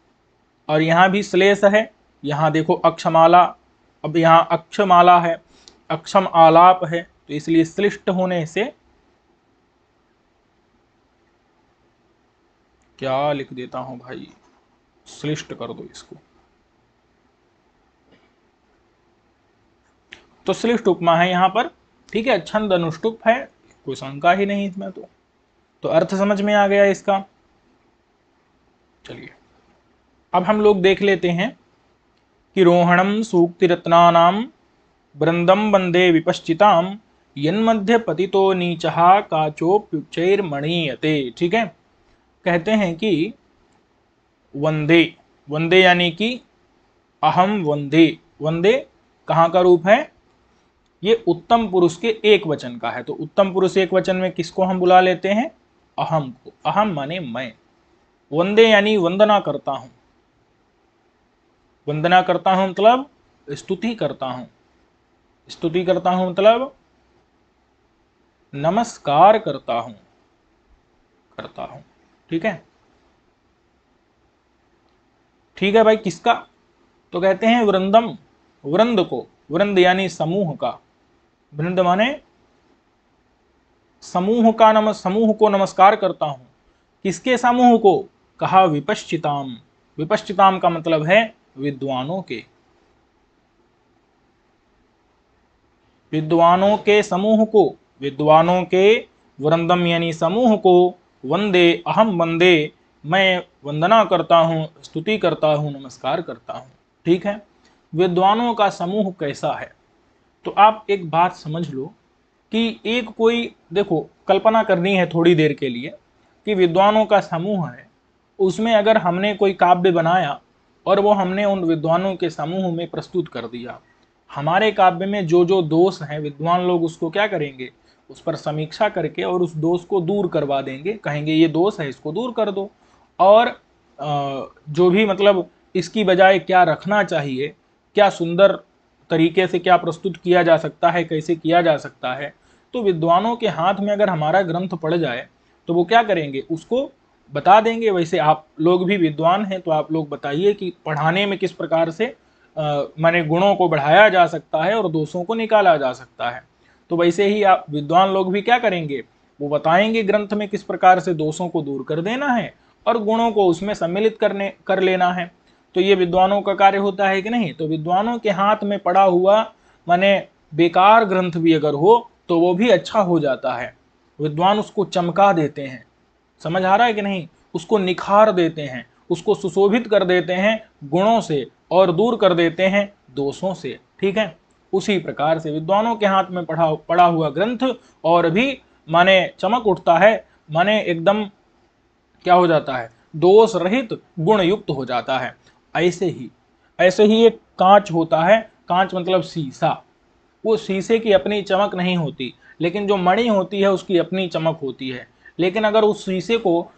Speaker 1: और यहां भी श्लेष है, यहां देखो अक्षमाला, अब यहां अक्षमाला है, अक्षम आलाप है, तो इसलिए श्लिष्ट होने से क्या लिख देता हूं भाई, श्लिष्ट कर दो इसको। तो श्लिष्ट उपमा है यहां पर। ठीक है, छंद अनुष्टुप है, कोई शंका ही नहीं इसमें। तो अर्थ समझ में आ गया इसका। चलिए, अब हम लोग देख लेते हैं कि रोहणम सूक्ति रत्नानाम वृंदम वंदे विपश्चिताम यन्मध्य पतितो नीचहा काचोप्युच्चैर्मणीयते। ठीक है, कहते हैं कि वंदे, वंदे यानी कि अहम वंदे, वंदे कहाँ का रूप है, ये उत्तम पुरुष के एक वचन का है। तो उत्तम पुरुष एक वचन में किसको हम बुला लेते हैं, अहम को। अहम माने मैं, वंदे यानी वंदना करता हूं, वंदना करता हूं मतलब स्तुति करता हूं, स्तुति करता हूं मतलब नमस्कार करता हूं, करता हूं। ठीक है, ठीक है भाई, किसका? तो कहते हैं वृंदम, वृंद को, वृंद यानी समूह का, वृंद माने समूह का, समूह को नमस्कार करता हूं। किसके समूह को? कहा विपश्चिताम, विपश्चिताम का मतलब है विद्वानों के, विद्वानों के समूह को, विद्वानों के वृंदम यानी समूह को, वंदे अहम वंदे मैं वंदना करता हूँ, स्तुति करता हूँ, नमस्कार करता हूँ। ठीक है, विद्वानों का समूह कैसा है? तो आप एक बात समझ लो कि एक कोई, देखो कल्पना करनी है थोड़ी देर के लिए कि विद्वानों का समूह है, उसमें अगर हमने कोई काव्य बनाया और वो हमने उन विद्वानों के समूह में प्रस्तुत कर दिया, हमारे काव्य में जो जो दोष हैं विद्वान लोग उसको क्या करेंगे, उस पर समीक्षा करके और उस दोष को दूर करवा देंगे, कहेंगे ये दोष है इसको दूर कर दो। और जो भी मतलब इसकी बजाय क्या रखना चाहिए, क्या सुंदर तरीके से क्या प्रस्तुत किया जा सकता है, कैसे किया जा सकता है, तो विद्वानों के हाथ में अगर हमारा ग्रंथ पड़ जाए तो वो क्या करेंगे, उसको बता देंगे। वैसे आप लोग भी विद्वान हैं तो आप लोग बताइए कि पढ़ाने में किस प्रकार से माने गुणों को बढ़ाया जा सकता है और दोषों को निकाला जा सकता है। तो वैसे ही आप विद्वान लोग भी क्या करेंगे, वो बताएंगे ग्रंथ में किस प्रकार से दोषों को दूर कर देना है और गुणों को उसमें सम्मिलित कर लेना है। तो ये विद्वानों का कार्य होता है कि नहीं? तो विद्वानों के हाथ में पड़ा हुआ माने बेकार ग्रंथ भी अगर हो तो वो भी अच्छा हो जाता है। विद्वान उसको चमका देते हैं, समझ आ रहा है कि नहीं, उसको निखार देते हैं, उसको सुशोभित कर देते हैं गुणों से और दूर कर देते हैं दोषों से। ठीक है, उसी प्रकार से विद्वानों के हाथ में पड़ा हुआ ग्रंथ और भी माने चमक उठता है, माने एकदम क्या हो जाता है, दोष रहित गुण युक्त हो जाता है। ऐसे ही एक कांच होता है, कांच मतलब शीशा, वो शीशे की अपनी चमक नहीं होती, लेकिन जो मणि होती है उसकी अपनी चमक होती है। लेकिन अगर उस शीशे को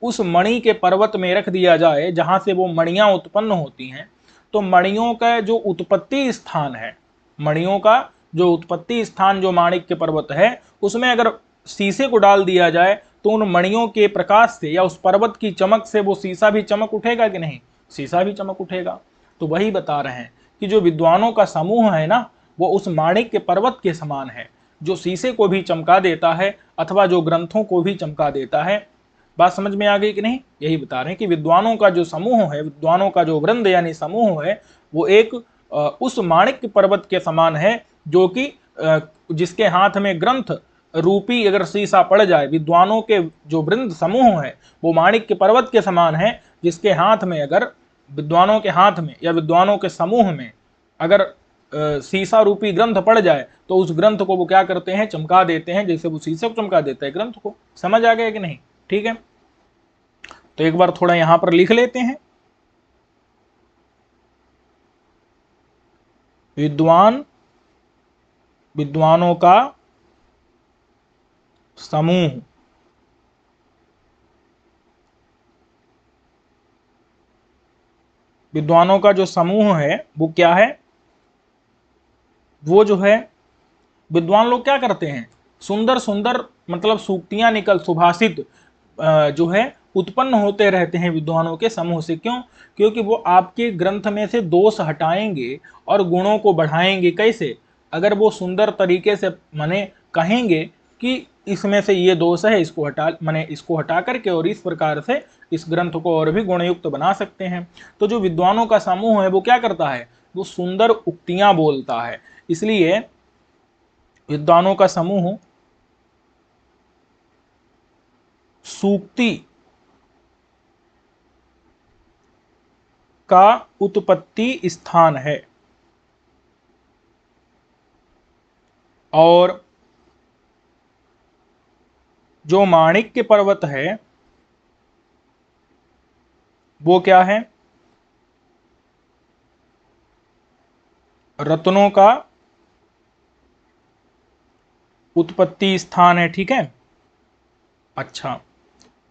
Speaker 1: उस मणि के पर्वत में रख दिया जाए जहां से वो मणियां उत्पन्न होती हैं, तो मणियों का जो उत्पत्ति स्थान है, मणियों का जो उत्पत्ति स्थान जो माणिक्य पर्वत है, उसमें अगर शीशे को डाल दिया जाए तो उन मणियों के प्रकाश से या उस पर्वत की चमक से वो शीशा भी चमक उठेगा कि नहीं, शीशा भी चमक उठेगा। तो वही बता रहे हैं कि जो विद्वानों का समूह है ना, वो उस माणिक्य पर्वत के समान है, जो शीशे को भी चमका देता है अथवा जो ग्रंथों को भी चमका देता है। बात समझ में आ गई कि नहीं? यही बता रहे हैं कि विद्वानों का जो समूह है, विद्वानों का जो वृंद यानी समूह है, वो एक उस माणिक्य पर्वत के समान है, जो कि जिसके हाथ में ग्रंथ रूपी अगर शीशा पड़ जाए, विद्वानों के जो वृंद समूह है वो माणिक्य पर्वत के समान है, जिसके हाथ में अगर विद्वानों के हाथ में या विद्वानों के समूह में अगर शीशा रूपी ग्रंथ पड़ जाए तो उस ग्रंथ को वो क्या करते हैं, चमका देते हैं, जैसे वो शीशे को चमका देता है ग्रंथ को। समझ आ गया कि नहीं? ठीक है, तो एक बार थोड़ा यहां पर लिख लेते हैं। विद्वानों का समूह, विद्वानों का जो समूह है वो क्या है, वो जो है विद्वान लोग क्या करते हैं, सुंदर सुंदर मतलब सूक्तियां निकल सुभाषित जो है उत्पन्न होते रहते हैं विद्वानों के समूह से। क्यों? क्योंकि वो आपके ग्रंथ में से दोष हटाएंगे और गुणों को बढ़ाएंगे। कैसे? अगर वो सुंदर तरीके से माने कहेंगे कि इसमें से ये दोष है, इसको हटा, माने इसको हटा करके और इस प्रकार से इस ग्रंथ को और भी गुणयुक्त बना सकते हैं। तो जो विद्वानों का समूह है वो क्या करता है, वो सुंदर उक्तियां बोलता है। इसलिए विद्वानों का समूह सूक्ति का उत्पत्ति स्थान है और जो माणिक्य पर्वत है वो क्या है, रत्नों का उत्पत्ति स्थान है। ठीक है, अच्छा,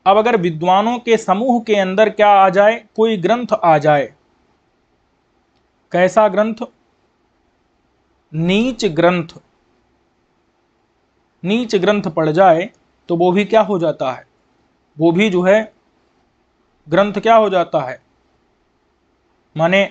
Speaker 1: अब अगर विद्वानों के समूह के अंदर क्या आ जाए, कोई ग्रंथ आ जाए, कैसा ग्रंथ, नीच ग्रंथ, नीच ग्रंथ पड़ जाए तो वो भी क्या हो जाता है, वो भी जो है ग्रंथ क्या हो जाता है, माने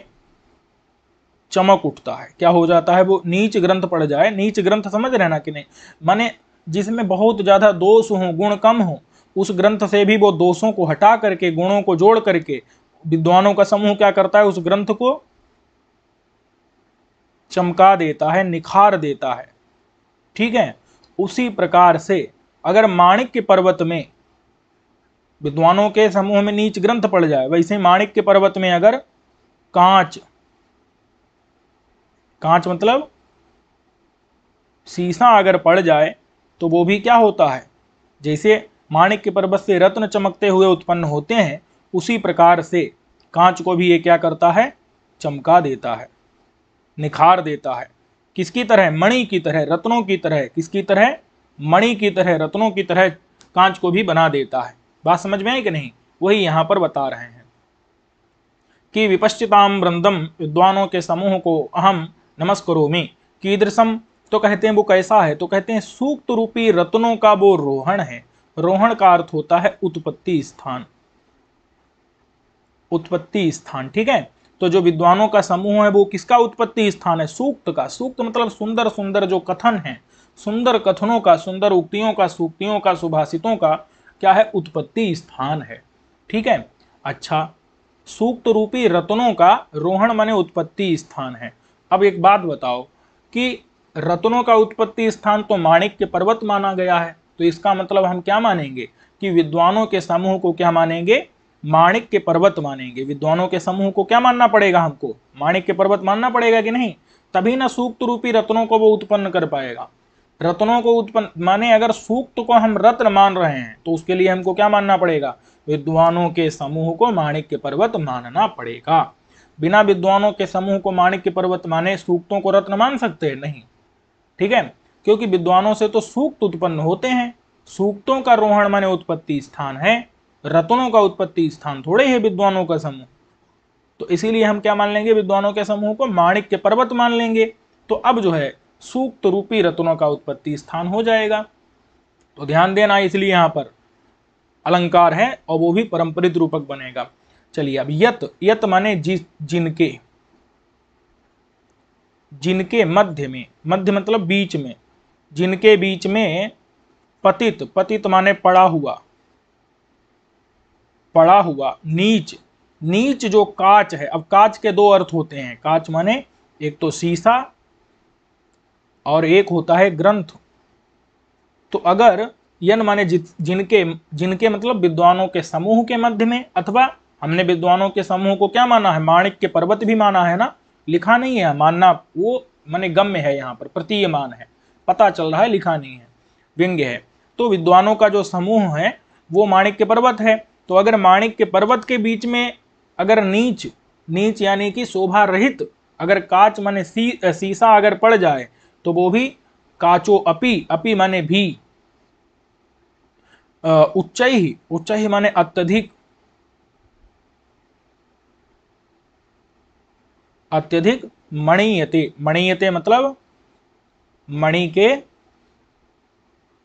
Speaker 1: चमक उठता है। क्या हो जाता है, वो नीच ग्रंथ पड़ जाए, नीच ग्रंथ समझ रहे ना कि नहीं, माने जिसमें बहुत ज्यादा दोष हो, गुण कम हो, उस ग्रंथ से भी वो दोषों को हटा करके गुणों को जोड़ करके विद्वानों का समूह क्या करता है, उस ग्रंथ को चमका देता है, निखार देता है। ठीक है, उसी प्रकार से अगर माणिक्य पर्वत में विद्वानों के समूह में नीच ग्रंथ पड़ जाए, वैसे माणिक्य पर्वत में अगर कांच, कांच मतलब शीशा अगर पड़ जाए तो वो भी क्या होता है, जैसे माणिक्य पर्वत से रत्न चमकते हुए उत्पन्न होते हैं, उसी प्रकार से कांच को भी ये क्या करता है, चमका देता है, निखार देता है। किसकी तरह, मणि की तरह, रत्नों की तरह। किसकी तरह, मणि की तरह, रत्नों की तरह कांच को भी बना देता है। बात समझ में आई कि नहीं? वही यहां पर बता रहे हैं कि विपश्चिताम वृंदम, विद्वानों के समूह को अहम नमस्करोमि, कीदृशम, तो कहते हैं वो कैसा है, तो कहते हैं सूक्त रूपी रत्नों का वो रोहण है। रोहण का अर्थ होता है उत्पत्ति स्थान, उत्पत्ति स्थान। ठीक है, तो जो विद्वानों का समूह है वो किसका उत्पत्ति स्थान है, सूक्त का। सूक्त मतलब सुंदर सुंदर जो कथन है, सुंदर कथनों का, सुंदर उक्तियों का, सूक्तियों का, सुभाषितों का क्या है, उत्पत्ति स्थान है। ठीक है, अच्छा, सूक्त रूपी रत्नों का रोहण माने उत्पत्ति स्थान है। अब एक बात बताओ कि रत्नों का उत्पत्ति स्थान तो माणिक्य पर्वत माना गया है, तो इसका मतलब हम क्या मानेंगे कि विद्वानों के समूह को क्या मानेंगे, माणिक्य पर्वत मानेंगे। विद्वानों के समूह को क्या मानना पड़ेगा, हमको माणिक्य पर्वत मानना पड़ेगा कि नहीं, तभी ना सूक्त रूपी रत्नों को वो उत्पन्न कर पाएगा। रत्नों को उत्पन्न माने, अगर सूक्त को हम रत्न मान रहे हैं तो उसके लिए हमको क्या मानना पड़ेगा, विद्वानों के समूह को माणिक्य पर्वत मानना पड़ेगा। बिना विद्वानों के समूह को माणिक्य पर्वत माने सूक्तों को रत्न मान सकते हैं नहीं, ठीक है, क्योंकि विद्वानों से तो सूक्त उत्पन्न होते हैं। सूक्तों का रोहण माने उत्पत्ति स्थान है, रत्नों का उत्पत्ति स्थान थोड़े है विद्वानों का समूह। तो इसीलिए हम क्या मान लेंगे, विद्वानों के समूह को माणिक्य पर्वत मान लेंगे। तो अब जो है सूक्त रूपी रत्नों का उत्पत्ति स्थान हो जाएगा। तो ध्यान देना, इसलिए यहां पर अलंकार है और वो भी परंपरित रूपक बनेगा। चलिए अब यत, यत माने जिनके, जिनके मध्य में, मध्य मतलब बीच में, जिनके बीच में पतित, पतित माने पड़ा हुआ, पड़ा हुआ, नीच, नीच जो काच है। अब काच के दो अर्थ होते हैं, काच माने एक तो शीशा और एक होता है ग्रंथ। तो अगर यन माने जिनके, जिनके मतलब विद्वानों के समूह के मध्य में, अथवा हमने विद्वानों के समूह को क्या माना है, माणिक्य पर्वत भी माना है ना, लिखा नहीं है, मानना वो माने गम्य है, यहाँ पर प्रतीयमान है, पता चल रहा है, लिखा नहीं है, व्यंग्य है। तो विद्वानों का जो समूह है वो माणिक्य पर्वत है। तो अगर माणिक्य पर्वत के बीच में अगर नीच, नीच यानी कि शोभा रहित अगर काच माने शीशा अगर पड़ जाए तो वो भी काचो अपि, अपि माने भी, उच्चैः, उच्चैः माने अत्यधिक, अत्यधिक, मणीयते, मणीयते मतलब मणि के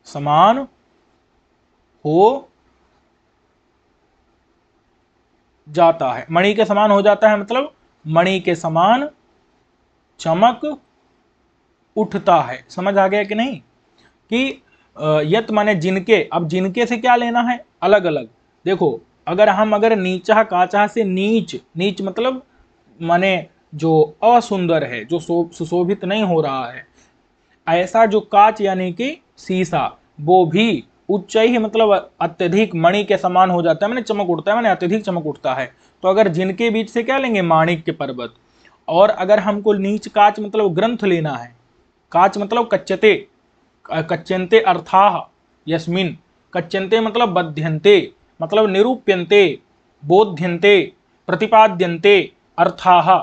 Speaker 1: समान हो जाता है। मणि के समान हो जाता है मतलब मणि के समान चमक उठता है। समझ आ गया कि नहीं, कि यत माने जिनके। अब जिनके से क्या लेना है, अलग अलग। देखो अगर हम अगर नीचा काचा से नीच, नीच मतलब माने जो असुंदर है, जो सुशोभित नहीं हो रहा है, ऐसा जो काच यानी कि शीशा, वो भी उच्च ही मतलब अत्यधिक मणि के समान हो जाता है, मैंने चमक उठता है, मैंने अत्यधिक चमक उठता है। तो अगर जिनके बीच से क्या लेंगे, माणिक्य पर्वत। और अगर हमको नीच काच मतलब ग्रंथ लेना है, काच मतलब कच्चते, कच्यन्ते अर्थाः यस्मिन्, कच्यन्ते मतलब बध्यन्ते, मतलब निरूप्यन्ते, बोध्यन्ते, प्रतिपाद्यन्ते अर्थाः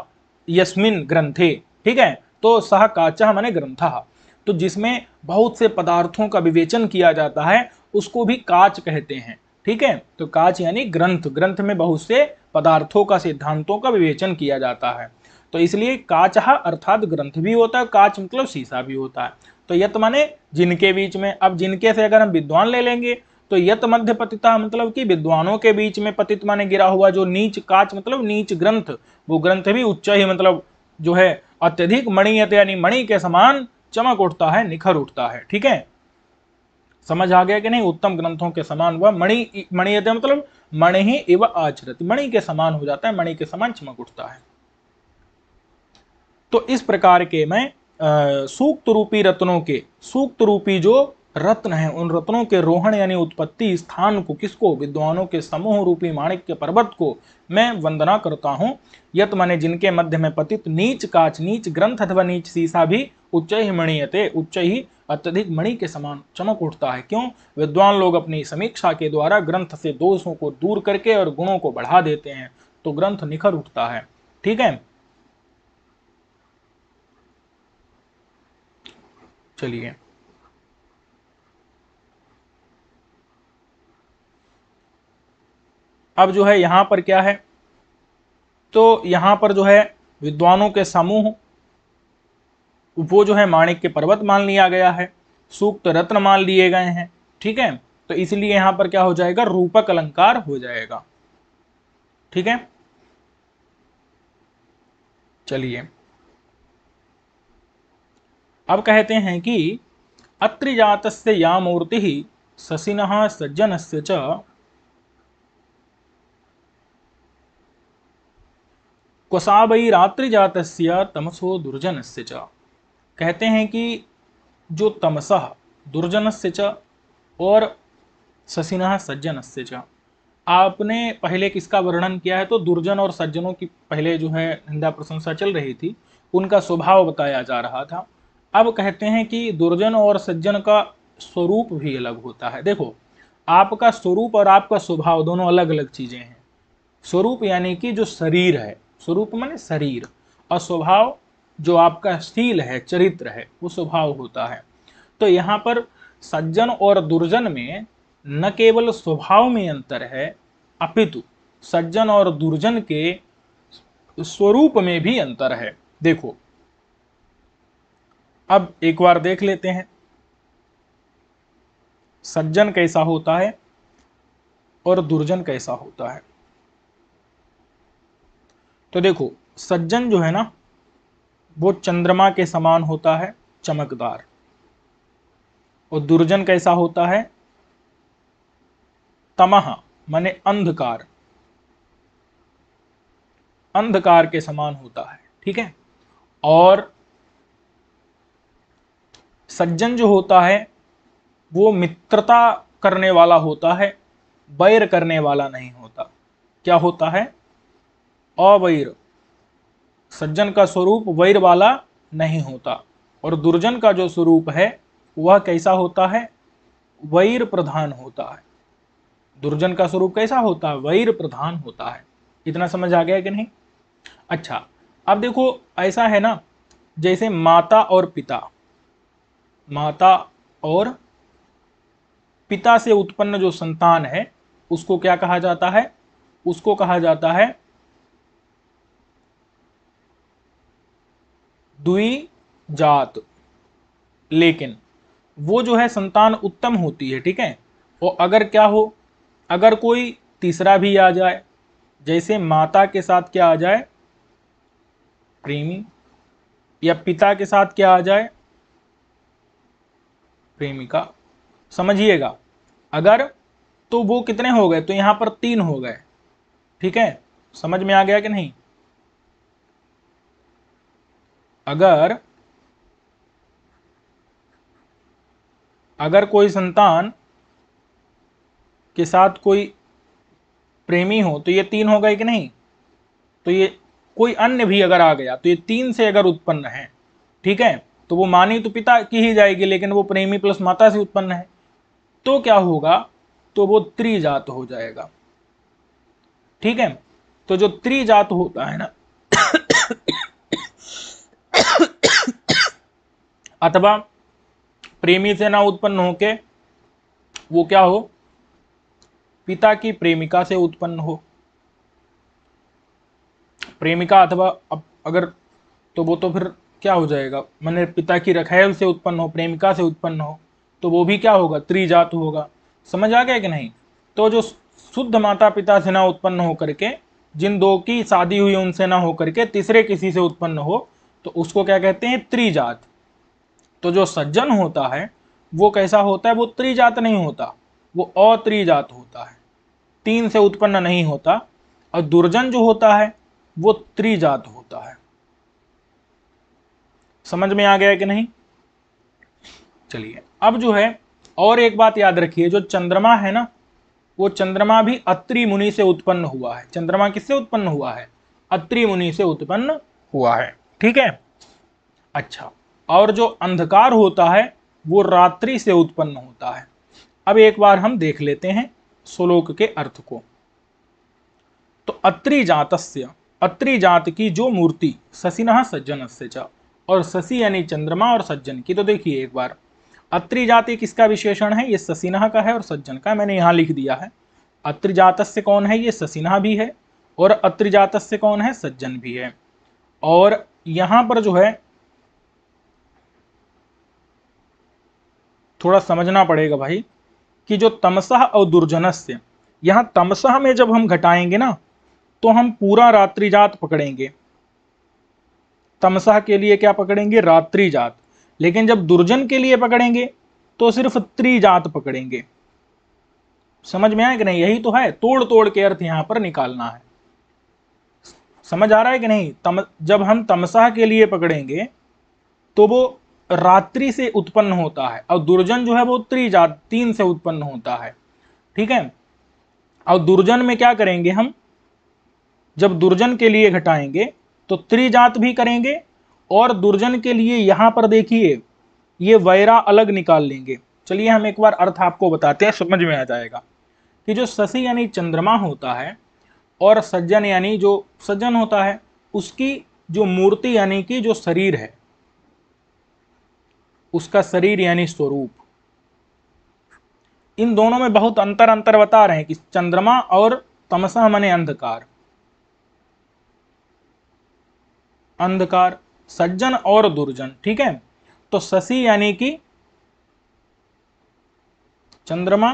Speaker 1: यस्मिन् ग्रंथे, ठीक है। तो सह काचः माने ग्रंथः, तो जिसमें बहुत से पदार्थों का विवेचन किया जाता है उसको भी काच कहते हैं, ठीक है। तो काच यानी ग्रंथ, ग्रंथ में बहुत से पदार्थों का, सिद्धांतों का विवेचन किया जाता है। तो इसलिए काचः अर्थात ग्रंथ भी होता है, काच मतलब शीशा भी होता है। तो यत माने जिनके बीच में। अब जिनके से अगर हम विद्वान ले लेंगे तो यत मध्य पतिता मतलब कि विद्वानों के बीच में, पतित माने गिरा हुआ, जो नीच काच मतलब नीच ग्रंथ, वो ग्रंथ भी उच्च ही मतलब जो है अत्यधिक मणियत यानी मणि के समान चमक उठता है, निखर उठता है, ठीक है। समझ आ गया कि नहीं, उत्तम ग्रंथों के समान वह मणि, मणियत मतलब मणि ही एव आचरति, मणि के समान हो जाता है, मणि के समान चमक उठता है। तो इस प्रकार के मैं सूक्त रूपी रत्नों के, सूक्त रूपी जो रत्न है उन रत्नों के रोहण यानी उत्पत्ति स्थान को, किसको, विद्वानों के समूह रूपी माणिक्य पर्वत को मैं वंदना करता हूं। यत माने जिनके मध्य में पतित नीच काच, नीच ग्रंथ अथवा नीच शीशा भी उच्च ही मणियते, उच्च ही अत्यधिक मणि के समान चमक उठता है। क्यों, विद्वान लोग अपनी समीक्षा के द्वारा ग्रंथ से दोषों को दूर करके और गुणों को बढ़ा देते हैं, तो ग्रंथ निखर उठता है, ठीक है। चलिए अब जो है यहां पर क्या है, तो यहां पर जो है विद्वानों के समूह वो जो है माणिक्य पर्वत मान लिया गया है, सूक्त रत्न मान लिए गए हैं, ठीक है। तो इसलिए यहां पर क्या हो जाएगा, रूपक अलंकार हो जाएगा, ठीक है। चलिए अब कहते हैं कि अत्रि जातस्य या मूर्ति शशिनः सज्जनस्य च क्वसावैरात्रि जातस्य तमसो दुर्जनस्य च। कहते हैं कि जो तमसः दुर्जनस्य च और शशिनः सज्जनस्य च, आपने पहले किसका वर्णन किया है, तो दुर्जन और सज्जनों की पहले जो है निंदा प्रशंसा चल रही थी, उनका स्वभाव बताया जा रहा था। अब कहते हैं कि दुर्जन और सज्जन का स्वरूप भी अलग होता है। देखो, आपका स्वरूप और आपका स्वभाव दोनों अलग अलग चीजें हैं। स्वरूप यानी कि जो शरीर है, स्वरूप माने शरीर, और स्वभाव जो आपका शील है, चरित्र है, वो स्वभाव होता है। तो यहाँ पर सज्जन और दुर्जन में न केवल स्वभाव में अंतर है, अपितु सज्जन और दुर्जन के स्वरूप में भी अंतर है। देखो, अब एक बार देख लेते हैं सज्जन कैसा होता है और दुर्जन कैसा होता है। तो देखो, सज्जन जो है ना, वो चंद्रमा के समान होता है, चमकदार। और दुर्जन कैसा होता है, तमह माने अंधकार, अंधकार के समान होता है। ठीक है। और सज्जन जो होता है वो मित्रता करने वाला होता है, वैर करने वाला नहीं होता। क्या होता है, अवैर। सज्जन का स्वरूप वैर वाला नहीं होता। और दुर्जन का जो स्वरूप है वह कैसा होता है, वैर प्रधान होता है। दुर्जन का स्वरूप कैसा होता है, वैर प्रधान होता है। इतना समझ आ गया कि नहीं? अच्छा, अब देखो, ऐसा है ना, जैसे माता और पिता, माता और पिता से उत्पन्न जो संतान है उसको क्या कहा जाता है, उसको कहा जाता है द्विजात। लेकिन वो जो है संतान उत्तम होती है। ठीक है। और अगर क्या हो, अगर कोई तीसरा भी आ जाए, जैसे माता के साथ क्या आ जाए, प्रेमी, या पिता के साथ क्या आ जाए, प्रेमिका, समझिएगा। अगर, तो वो कितने हो गए, तो यहां पर 3 हो गए। ठीक है, समझ में आ गया कि नहीं? अगर अगर कोई संतान के साथ कोई प्रेमी हो तो ये 3 हो गए कि नहीं? तो ये कोई अन्य भी अगर आ गया तो ये 3 से अगर उत्पन्न है, ठीक है, तो वो मानी तो पिता की ही जाएगी, लेकिन वो प्रेमी प्लस माता से उत्पन्न है, तो क्या होगा, तो वो त्रिजात हो जाएगा। ठीक है। तो जो त्रिजात होता है ना, अथवा प्रेमी से ना उत्पन्न होके वो क्या हो, पिता की प्रेमिका से उत्पन्न हो, प्रेमिका अथवा अगर, तो वो तो फिर क्या हो जाएगा, मैंने पिता की रखैल से उत्पन्न हो, प्रेमिका से उत्पन्न हो, तो वो भी क्या होगा, त्रिजात होगा। समझ आ गया कि नहीं? तो जो शुद्ध माता पिता से ना उत्पन्न हो करके, जिन दो की शादी हुई उनसे ना हो करके तीसरे किसी से उत्पन्न हो, तो उसको क्या कहते हैं, त्रिजात। तो जो सज्जन होता है वो कैसा होता है, वो त्रिजात नहीं होता, वो अत्रिजात होता है, 3 से उत्पन्न नहीं होता। और दुर्जन जो होता है वो त्रिजात होता है। समझ में आ गया कि नहीं? चलिए, अब जो है और एक बात याद रखिए, जो चंद्रमा है ना, वो चंद्रमा भी अत्रि मुनि से उत्पन्न हुआ है। चंद्रमा किससे उत्पन्न हुआ है, अत्रि मुनि से उत्पन्न हुआ है। ठीक है। अच्छा, और जो अंधकार होता है वो रात्रि से उत्पन्न होता है। अब एक बार हम देख लेते हैं श्लोक के अर्थ को। तो अत्रि जातस्य, अत्रि जात की जो मूर्ति, शशिनः सज्जनस्य च, और शशि यानी चंद्रमा और सज्जन की, तो देखिए एक बार, अत्रि जाति किसका विशेषण है, ये शशिनः का है और सज्जन का, मैंने यहां लिख दिया है। अत्रि जातस्य कौन है, ये शशिनः भी है, और अत्रि जातस्य कौन है, सज्जन भी है। और यहां पर जो है थोड़ा समझना पड़ेगा भाई, कि जो तमसः और दुर्जनस्य, यहां तमसः में जब हम घटाएंगे ना, तो हम पूरा रात्रिजात पकड़ेंगे। तमसः के लिए क्या पकड़ेंगे, रात्रिजात। लेकिन जब दुर्जन के लिए पकड़ेंगे तो सिर्फ त्रिजात पकड़ेंगे। समझ में आया कि नहीं? यही तो है, तोड़ तोड़ के अर्थ यहां पर निकालना है। समझ आ रहा है कि नहीं? जब हम तमसः के लिए पकड़ेंगे तो वो रात्रि से उत्पन्न होता है, और दुर्जन जो है वो त्रिजात, तीन से उत्पन्न होता है। ठीक है, और दुर्जन में क्या करेंगे हम, जब दुर्जन के लिए घटाएंगे तो त्रिजात भी करेंगे, और दुर्जन के लिए यहां पर देखिए ये वैरा अलग निकाल लेंगे। चलिए हम एक बार अर्थ आपको बताते हैं, समझ में आ जाएगा कि जो शशि यानी चंद्रमा होता है और सज्जन यानी जो सज्जन होता है, उसकी जो मूर्ति यानी कि जो शरीर है, उसका शरीर यानी स्वरूप, इन दोनों में बहुत अंतर बता रहे हैं कि चंद्रमा और तमसा माने अंधकार, अंधकार, सज्जन और दुर्जन। ठीक है, तो शशि यानी कि चंद्रमा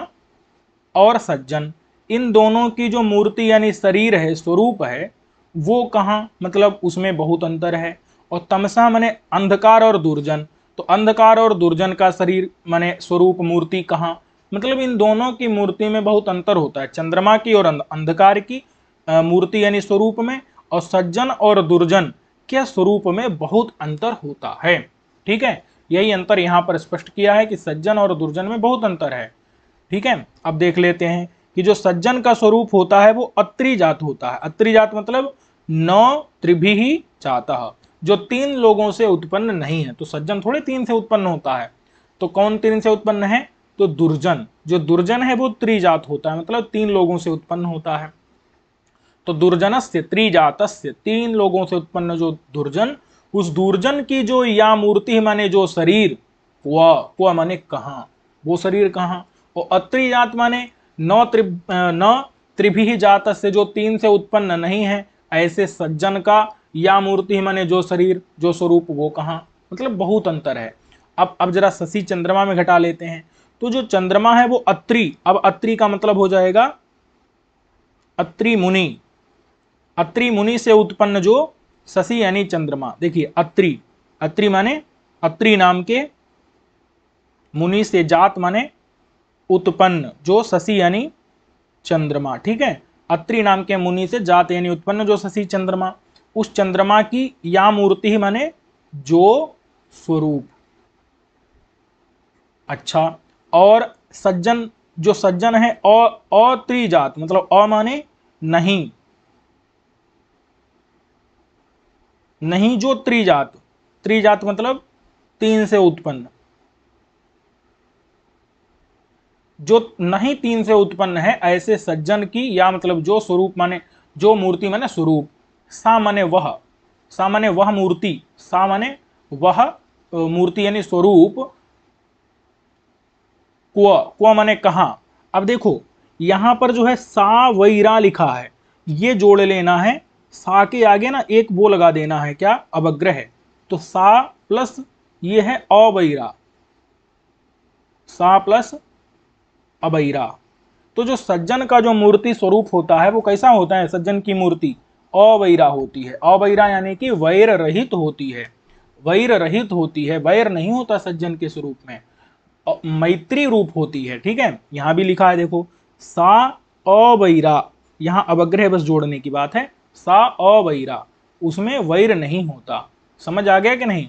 Speaker 1: और सज्जन, इन दोनों की जो मूर्ति यानी शरीर है, स्वरूप है, वो कहाँ, मतलब उसमें बहुत अंतर है। और तमसा माने अंधकार और दुर्जन, तो अंधकार और दुर्जन का शरीर माने स्वरूप मूर्ति कहाँ, मतलब इन दोनों की मूर्ति में बहुत अंतर होता है, चंद्रमा की और अंधकार की मूर्ति यानी स्वरूप में, और सज्जन और दुर्जन के स्वरूप में बहुत अंतर होता है। ठीक है, यही अंतर यहाँ पर स्पष्ट किया है कि सज्जन और दुर्जन में बहुत अंतर है। ठीक है, अब देख लेते हैं कि जो सज्जन का स्वरूप होता है वो अत्रि जात होता है। अत्रि जात मतलब न त्रिभिः जातः, जो तीन लोगों से उत्पन्न नहीं है। तो सज्जन थोड़े तीन से उत्पन्न होता है, तो कौन तीन से उत्पन्न है, तो दुर्जन, जो दुर्जन है वो त्रिजात होता है, मतलब तीन लोगों से उत्पन्न होता है। तो दुर्जनस्य त्रिजातस्य, तीन लोगों से उत्पन्न जो दुर्जन, उस दुर्जन की जो या मूर्ति माने जो शरीर, क्व माने कहाँ, वो शरीर कहाँ, और अत्रिजात माने न त्रिभिः जात से, जो तीन से उत्पन्न नहीं है, ऐसे सज्जन का या मूर्ति माने जो शरीर, जो स्वरूप, वो कहाँ, मतलब बहुत अंतर है। अब जरा शशि चंद्रमा में घटा लेते हैं। तो जो चंद्रमा है वो अत्रि, अब अत्रि का मतलब हो जाएगा अत्रि मुनि, अत्रि मुनि से उत्पन्न जो शशि यानी चंद्रमा। देखिए अत्रि, अत्रि माने अत्रि नाम के, मुनि से जात माने उत्पन्न जो शशि यानी चंद्रमा। ठीक है, अत्रि नाम के मुनि से जात यानी उत्पन्न जो शशि चंद्रमा, उस चंद्रमा की या मूर्ति माने जो स्वरूप। अच्छा, और सज्जन, जो सज्जन है अत्रिजात, मतलब अ माने नहीं, नहीं जो त्रिजात, त्रिजात मतलब तीन से उत्पन्न, जो नहीं तीन से उत्पन्न है, ऐसे सज्जन की या मतलब जो स्वरूप माने जो मूर्ति माने स्वरूप, सा माने वह, सा माने वह मूर्ति, सा माने वह मूर्ति यानी स्वरूप, क्व माने कहां। अब देखो यहां पर जो है सा वैरा लिखा है, ये जोड़ लेना है, सा के आगे ना एक वो लगा देना है, क्या, अवग्रह, तो सा प्लस ये है अवैरा, सा प्लस अवैरा। तो जो सज्जन का जो मूर्ति स्वरूप होता है वो कैसा होता है, सज्जन की मूर्ति अवैरा होती है। अवैरा यानी कि वैर रहित होती है, वैर रहित होती है, वैर नहीं होता सज्जन के स्वरूप में, मैत्री रूप होती है। ठीक है, यहां भी लिखा है देखो, सा अवैरा, यहां अवग्रह बस जोड़ने की बात है, सा अवैरा, उसमें वैर नहीं होता। समझ आ गया कि नहीं,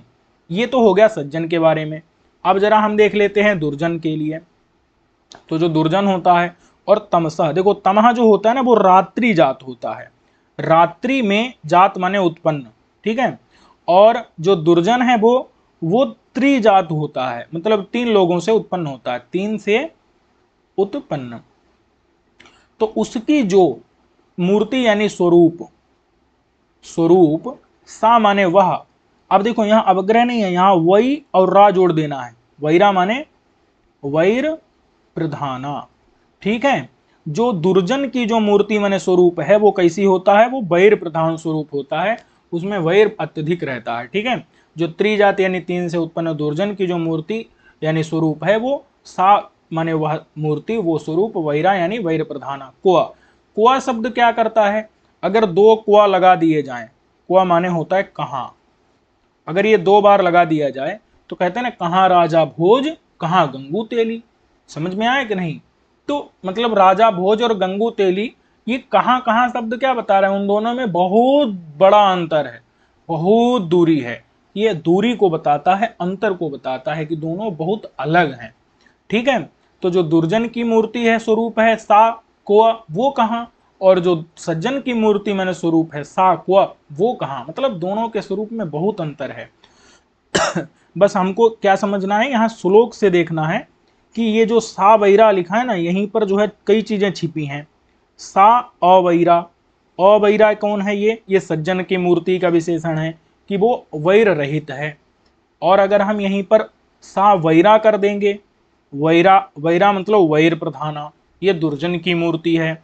Speaker 1: ये तो हो गया सज्जन के बारे में। अब जरा हम देख लेते हैं दुर्जन के लिए। तो जो दुर्जन होता है और तमसा, देखो तमह जो होता है ना वो रात्रि जात होता है, रात्रि में जात माने उत्पन्न। ठीक है, और जो दुर्जन है वो त्रिजात होता है, मतलब तीन लोगों से उत्पन्न होता है, तीन से उत्पन्न। तो उसकी जो मूर्ति यानी स्वरूप, स्वरूप सा माने वह। अब देखो यहां अवग्रह नहीं है, यहां वै और रा जोड़ देना है, वैरा माने वैर प्रधाना। ठीक है, जो दुर्जन की जो मूर्ति माने स्वरूप है वो कैसी होता है, वो वैर प्रधान स्वरूप होता है, उसमें वैर अत्यधिक रहता है। ठीक है, जो त्रिजात यानी तीन से उत्पन्न दुर्जन की जो मूर्ति यानी स्वरूप है वो सा माने वह मूर्ति, वो स्वरूप, वैरा यानी वैर प्रधाना। क्व, क्व शब्द क्या करता है, अगर दो क्व लगा दिए जाएं, क्व माने होता है कहाँ, अगर ये दो बार लगा दिया जाए तो कहते हैं ना कहाँ राजा भोज कहाँ गंगू तेली। समझ में आया कि नहीं, तो मतलब राजा भोज और गंगू तेली, ये कहाँ कहाँ शब्द क्या बता रहे हैं, उन दोनों में बहुत बड़ा अंतर है, बहुत दूरी है, ये दूरी को बताता है, अंतर को बताता है कि दोनों बहुत अलग हैं। ठीक है, तो जो दुर्जन की मूर्ति है स्वरूप है सा क्व, वो कहाँ, और जो सज्जन की मूर्ति मैंने स्वरूप है सा क्व, वो कहाँ, मतलब दोनों के स्वरूप में बहुत अंतर है। बस हमको क्या समझना है, यहाँ श्लोक से देखना है कि ये जो सा वैरा लिखा है ना, यहीं पर जो है कई चीजें छिपी हैं। सा अवैरा, अवैरा कौन है, ये सज्जन की मूर्ति का विशेषण है कि वो वैर रहित है। और अगर हम यहीं पर सा वैरा कर देंगे, वैरा वैरा मतलब वैर प्रधाना, ये दुर्जन की मूर्ति है।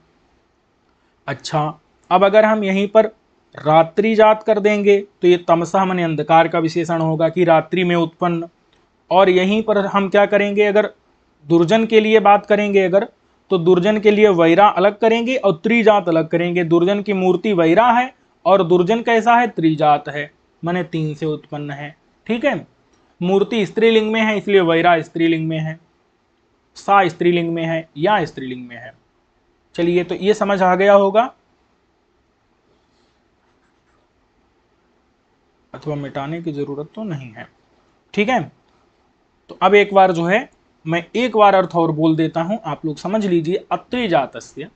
Speaker 1: अच्छा, अब अगर हम यहीं पर रात्रि जात कर देंगे तो ये तमसा माने अंधकार का विशेषण होगा कि रात्रि में उत्पन्न। और यहीं पर हम क्या करेंगे, अगर दुर्जन के लिए बात करेंगे अगर, तो दुर्जन के लिए वैरा अलग करेंगे और त्रिजात अलग करेंगे। दुर्जन की मूर्ति वैरा है और दुर्जन कैसा है, त्रिजात है, माने 3 से उत्पन्न है। ठीक है, मूर्ति स्त्रीलिंग में है इसलिए वैरा स्त्रीलिंग में है, सा स्त्रीलिंग में है या स्त्रीलिंग में है। चलिए, तो ये समझ आ गया होगा, अथवा मिटाने की जरूरत तो नहीं है। ठीक है, तो अब एक बार जो है मैं एक बार अर्थ और बोल देता हूं, आप लोग समझ लीजिए। अत्रि जातस्य,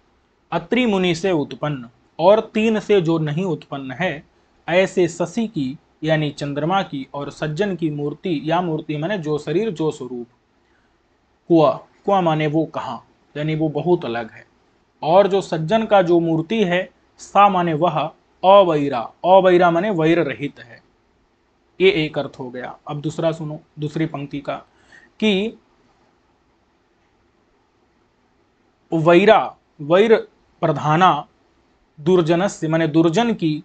Speaker 1: अत्रि मुनि से उत्पन्न और 3 से जो नहीं उत्पन्न है, ऐसे शशि की यानी चंद्रमा की और सज्जन की मूर्ति, या मूर्ति माने जो शरीर जो स्वरूप, क्व, क्व माने वो कहाँ, यानी वो बहुत अलग है। और जो सज्जन का जो मूर्ति है, सा माने वह, अवैरा, अवैरा माने वैर रहित है। ये एक अर्थ हो गया। अब दूसरा सुनो, दूसरी पंक्ति का, कि वैरा वैर प्रधाना दुर्जनस्य माने दुर्जन की,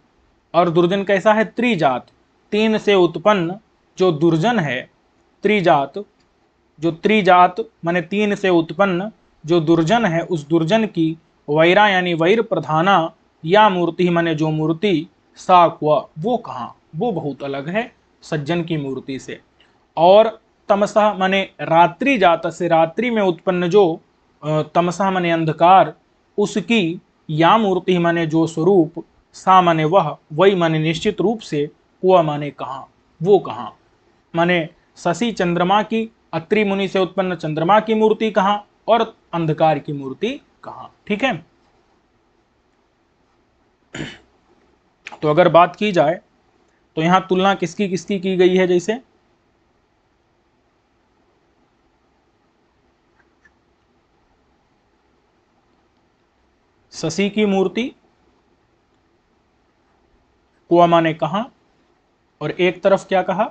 Speaker 1: और दुर्जन कैसा है, त्रिजात, 3 से उत्पन्न जो दुर्जन है, त्रिजात, जो त्रिजात माने 3 से उत्पन्न जो दुर्जन है, उस दुर्जन की वैरा यानी वैर प्रधाना, या मूर्ति माने जो मूर्ति, सा क्व, वो कहाँ, वो बहुत अलग है सज्जन की मूर्ति से। और तमसा माने रात्रि जात से, रात्रि में उत्पन्न जो तमसा माने अंधकार, उसकी, या मूर्ति माने जो स्वरूप, सा माने वह, वही माने निश्चित रूप से, क्व माने कहाँ, वो कहाँ, माने शशि चंद्रमा की, अत्रि मुनि से उत्पन्न चंद्रमा की मूर्ति कहाँ, और अंधकार की मूर्ति कहाँ। ठीक है, तो अगर बात की जाए तो यहां तुलना किसकी किसकी की गई है, जैसे शशि की मूर्ति क्व माने कहाँ, और एक तरफ क्या कहा,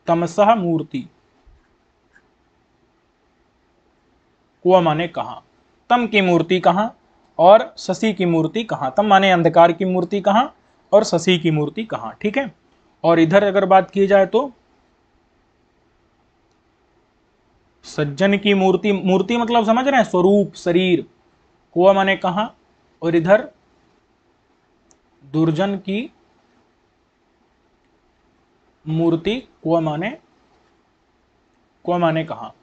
Speaker 1: तमसः मूर्ति, क्व माने कहाँ, तम की मूर्ति कहाँ और शशि की मूर्ति कहाँ, तम माने अंधकार की मूर्ति कहाँ और शशि की मूर्ति कहाँ। ठीक है, और इधर अगर बात की जाए तो सज्जन की मूर्ति, मूर्ति मतलब समझ रहे हैं, स्वरूप शरीर, क्व माने कहाँ, और इधर दुर्जन की मूर्ति क्व माने कहाँ।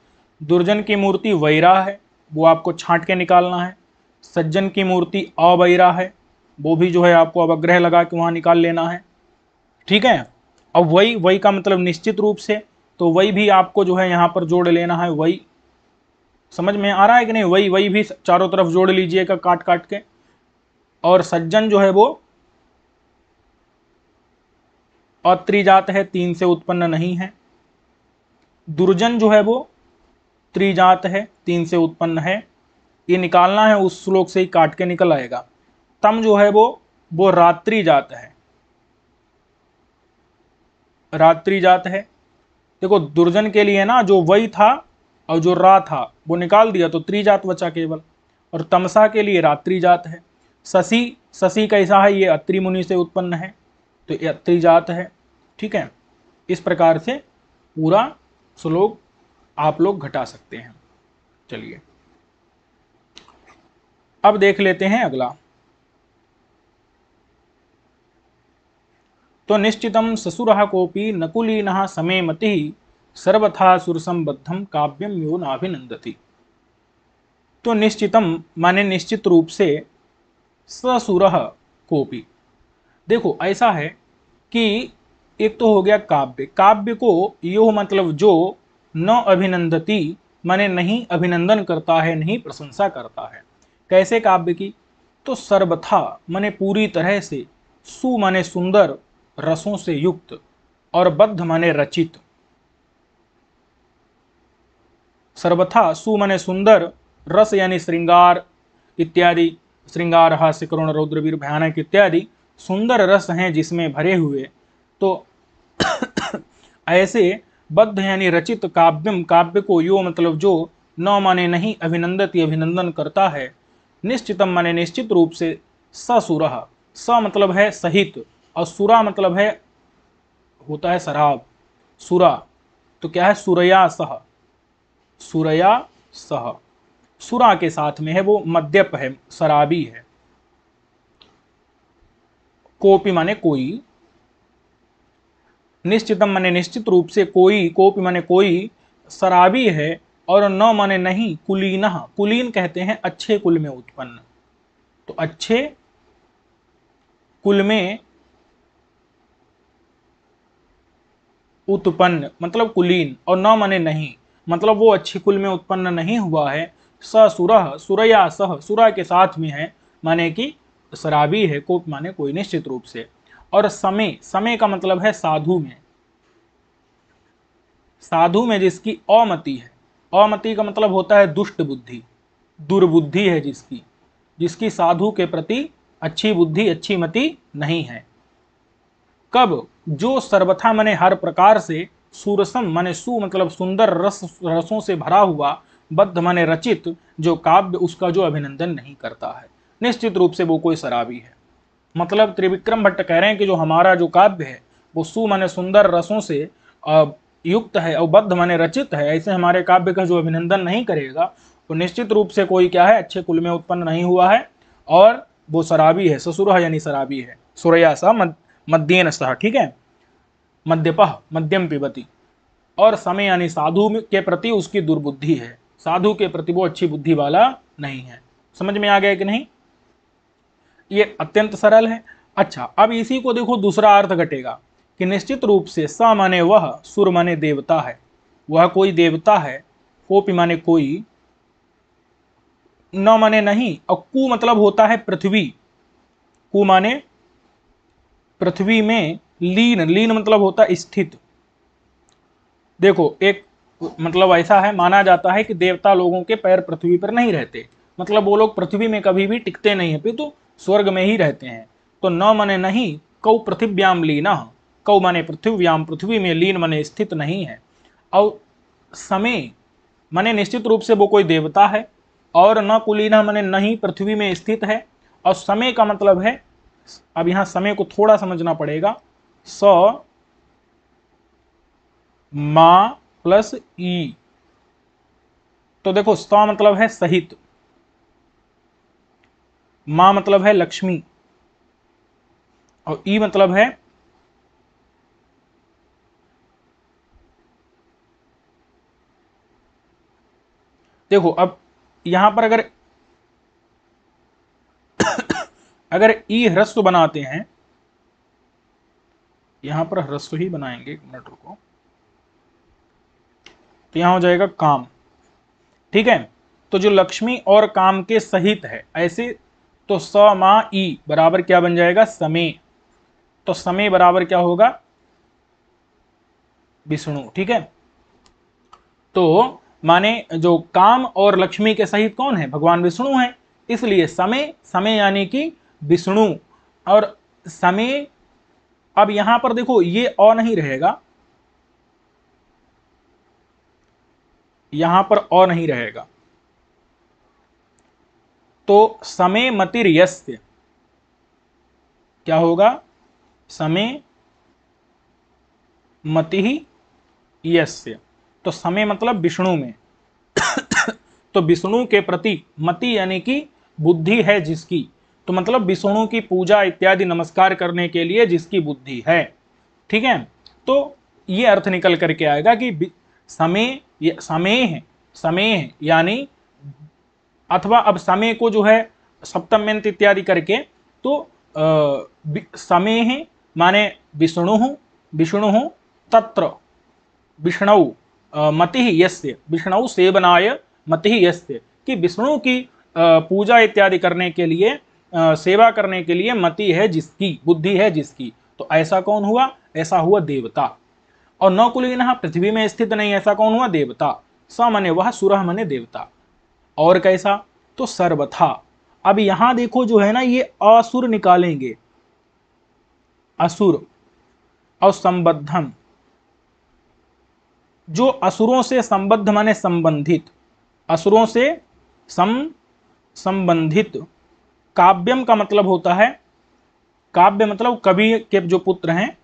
Speaker 1: दुर्जन की मूर्ति वैरा है, वो आपको छांट के निकालना है। सज्जन की मूर्ति अवैरा है, वो भी जो है आपको अवग्रह लगा के वहां निकाल लेना है। ठीक है, अब वही, वही का मतलब निश्चित रूप से, तो वही भी आपको जो है यहाँ पर जोड़ लेना है। वही समझ में आ रहा है कि नहीं, वही वही भी चारों तरफ जोड़ लीजिएगा काट काट के। और सज्जन जो है वो अत्रिजात है, 3 से उत्पन्न नहीं है। दुर्जन जो है वो त्रिजात है, 3 से उत्पन्न है। ये निकालना है, उस श्लोक से ही काट के निकल आएगा। तम जो है वो रात्रि जात है, रात्रि जात है। देखो दुर्जन के लिए ना जो वही था और जो रा था वो निकाल दिया तो त्रिजात बचा केवल, और तमसा के लिए रात्रि जात है। शशि, शशि कैसा है, ये अत्रि मुनि से उत्पन्न है तो ये अत्रि जात है। ठीक है, इस प्रकार से पूरा श्लोक आप लोग घटा सकते हैं। चलिए अब देख लेते हैं अगला। तो निश्चितम ससुरः कोपी नकुलीनः समे मतिः सर्वथा सुरसंबद्धम काव्यम यो नाभिनंदति। तो निश्चितम माने निश्चित रूप से, ससुरः कोपी, देखो ऐसा है कि एक तो हो गया काव्य, काव्य को यो मतलब जो न अभिनंदती माने नहीं अभिनंदन करता है, नहीं प्रशंसा करता है। कैसे काव्य की? तो सर्वथा माने पूरी तरह से, सु माने सुंदर रसों से युक्त, और बद्ध माने रचित। सर्वथा सु माने सुंदर, रस यानी श्रृंगार इत्यादि, श्रृंगार हास्य करुण रौद्र वीर भयानक इत्यादि सुंदर रस हैं जिसमें भरे हुए। तो ऐसे बद्ध यानी रचित काव्यम, काव्य को यो मतलब जो न माने नहीं अभिनंदती अभिनंदन करता है, निश्चितम माने निश्चित रूप से, ससुरः, स मतलब है सहित, और सुरा मतलब है होता है शराब, सुरा। तो क्या है? सुरया सह, सुरया सह, सुरा के साथ में है, वो मद्यप है, शराबी है। कोपी माने कोई, निश्चितम माने निश्चित रूप से, कोई, कोपी माने कोई, शराबी है, और न माने नहीं, कुलीनः, कुलीन कहते हैं अच्छे कुल में उत्पन्न। तो अच्छे कुल में उत्पन्न मतलब कुलीन, और न माने नहीं मतलब वो अच्छे कुल में उत्पन्न नहीं हुआ है। ससुरः, सुरया सह, सुरा के साथ में है, माने कि शराबी है, कोप माने कोई निश्चित रूप से। और समय, समय का मतलब है साधु में, साधु में जिसकी अमति है, अमति का मतलब होता है दुष्ट बुद्धि, दुर्बुद्धि है जिसकी, जिसकी साधु के प्रति अच्छी बुद्धि अच्छी मति नहीं है। कब? जो सर्वथा मने हर प्रकार से, सुरसम माने सु मतलब सुंदर रस, रसों से भरा हुआ, बद्ध माने रचित, जो काव्य उसका जो अभिनंदन नहीं करता है, निश्चित रूप से वो कोई शराबी है। मतलब त्रिविक्रम भट्ट कह रहे हैं कि जो हमारा जो काव्य है वो सु माने सुंदर रसों से युक्त है और बद्ध माने रचित है, ऐसे हमारे काव्य का जो अभिनंदन नहीं करेगा वो निश्चित रूप से कोई क्या है? अच्छे कुल में उत्पन्न नहीं हुआ है, और वो शराबी है, ससुर यानी शराबी है। सुरया सा मद्येन सह, ठीक है, मद्यपः मद्यम पिबती। और समय यानी साधु के प्रति उसकी दुर्बुद्धि है, साधु के प्रति वो अच्छी बुद्धि वाला नहीं है। समझ में आ गया कि नहीं? ये अत्यंत सरल है। अच्छा, अब इसी को देखो दूसरा अर्थ घटेगा कि निश्चित रूप से स माने वह, सुर माने देवता है, वह कोई देवता है, कोपि माने कोई, न माने नहीं, और कु मतलब होता है पृथ्वी, कु माने पृथ्वी में, लीन, लीन मतलब होता है स्थित। देखो एक मतलब ऐसा है, माना जाता है कि देवता लोगों के पैर पृथ्वी पर नहीं रहते, मतलब वो लोग पृथ्वी में कभी भी टिकते नहीं है, तो स्वर्ग में ही रहते हैं। तो न माने नहीं, कौ पृथिव्याम लीना, कौ माने पृथ्व्याम, पृथ्वी में, लीन माने स्थित नहीं है। और समय माने निश्चित रूप से वो कोई देवता है, और न कुलीना माने नहीं पृथ्वी में स्थित है। और समय का मतलब है, अब यहां समय को थोड़ा समझना पड़ेगा, स मा प्लस ई। तो देखो स मतलब है सहित, मा मतलब है लक्ष्मी, और ई मतलब है देखो अब यहां पर अगर ई ह्रस्व बनाते हैं, यहां पर ह्रस्व ही बनाएंगे, एक मिनट रुको, तो यहां हो जाएगा काम, ठीक है। तो जो लक्ष्मी और काम के सहित है ऐसे, तो स मा ई बराबर क्या बन जाएगा? समय। तो समय बराबर क्या होगा? विष्णु, ठीक है। तो माने जो काम और लक्ष्मी के सहित कौन है? भगवान विष्णु है, इसलिए समय, समय यानी कि विष्णु। और समय, अब यहां पर देखो ये अ नहीं रहेगा, यहां पर अ नहीं रहेगा, तो समय मतिर यस्य, क्या होगा? समय मति यस्य, तो समय मतलब विष्णु में तो विष्णु के प्रति, मति यानी कि बुद्धि है जिसकी, तो मतलब विष्णु की पूजा इत्यादि नमस्कार करने के लिए जिसकी बुद्धि है, ठीक है। तो ये अर्थ निकल करके आएगा कि समय, समय है, समय है यानी, अथवा अब समय को जो है सप्तम्यंत इत्यादि करके, तो समेः माने विष्णु, विष्णु तत्र विष्णु मतिः यस्य, विष्णु सेवनाय मतिः यस्य, कि विष्णु की पूजा इत्यादि करने के लिए, सेवा करने के लिए मति है जिसकी, बुद्धि है जिसकी। तो ऐसा कौन हुआ? ऐसा हुआ देवता। और न कुलीनः, पृथ्वी में स्थित नहीं, ऐसा कौन हुआ? देवता। स मने वह, सुरह मने देवता। और कैसा? तो सर्वथा। अब यहां देखो जो है ना, ये असुर निकालेंगे, असुर और संबद्धम, जो असुरों से संबद्ध माने संबंधित, असुरों से संबंधित। काव्यम का मतलब होता है, काव्य मतलब कवि के जो पुत्र हैं,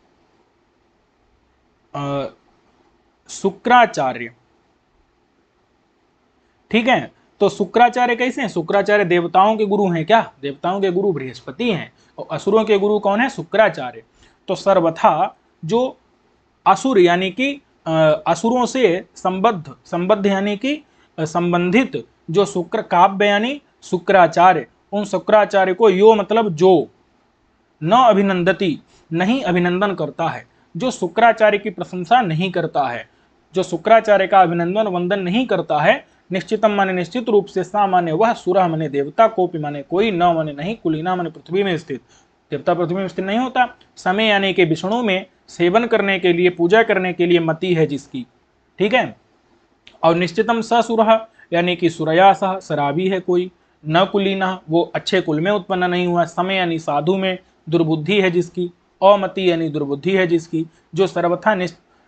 Speaker 1: शुक्राचार्य। ठीक है, तो शुक्राचार्य कैसे हैं? शुक्राचार्य देवताओं के गुरु हैं क्या? देवताओं के गुरु बृहस्पति हैं, और असुरों के गुरु कौन है? शुक्राचार्य। तो सर्वथा जो असुर यानी कि असुरों से संबद्ध, संबद्ध यानी कि संबंधित, जो शुक्र काव्य यानी शुक्राचार्य, उन शुक्राचार्य को यो मतलब जो, न अभिनंदती नहीं अभिनंदन करता है, जो शुक्राचार्य की प्रशंसा नहीं करता है, जो शुक्राचार्य का अभिनंदन वंदन नहीं करता है, निश्चितम माने निश्चित रूप से, सा माने वह, सुरह माने देवता, कोपि माने कोई, न माने नहीं, कुलीना माने पृथ्वी में स्थित, देवता पृथ्वी में स्थित नहीं होता, समय यानी कि विष्णु में सेवन करने के लिए, पूजा करने के लिए मति है जिसकी। ठीक है, और निश्चितम स सुरह यानी कि सुरया सह, शराबी है कोई, न कुलीना वो अच्छे कुल में उत्पन्न नहीं हुआ, समय यानी साधु में, दुर्बुद्धि है जिसकी, अमति यानी दुर्बुद्धि है जिसकी, जो सर्वथा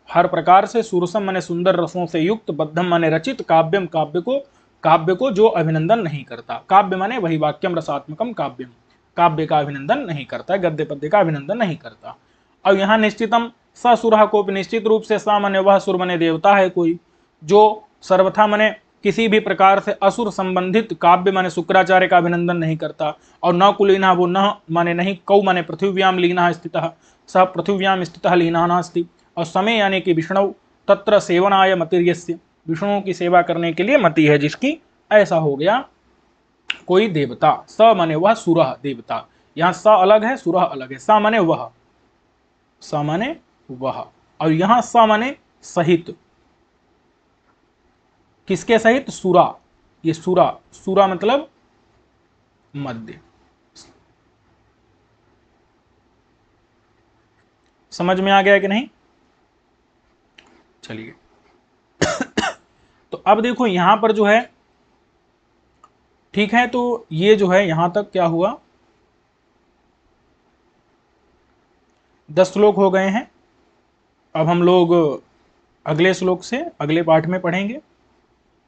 Speaker 1: हर प्रकार से सुरसम माने सुंदर रसों से युक्त, बद्धम माने रचित, काव्यम काव्य को जो अभिनंदन नहीं करता। काव्य माने वही वाक्यम रसात्मकम काव्यम, काव्य का अभिनंदन नहीं करता, गद्य पद्य का अभिनंदन नहीं करता। और यहाँ निश्चितम ससुरह को, निश्चित रूप से सा माने वह, सुर माने देवता है कोई, जो सर्वथा माने किसी भी प्रकार से असुर संबंधित, काव्य माने शुक्राचार्य का अभिनंदन नहीं करता। और न कुलीना, वो न माने नहीं, कौ माने पृथ्व्याम लीना स्थितः, सह पृथ्व्याम स्थितः लीना नास्ति। और समय यानी कि विष्णु, तत्र सेवनाय मतिर्यस्य, विष्णु की सेवा करने के लिए मति है जिसकी, ऐसा हो गया कोई देवता। स माने वह, सुरह देवता, यहाँ स अलग है, सुरह अलग है। सा माने वह, स माने वह, और यहां स माने सहित, किसके सहित? सुरा। ये सुरा, सुरा मतलब मध्य। समझ में आ गया कि नहीं? चलिए तो अब देखो यहां पर जो है, ठीक है, तो ये जो है यहां तक क्या हुआ, 10 श्लोक हो गए हैं। अब हम लोग अगले श्लोक से अगले पाठ में पढ़ेंगे।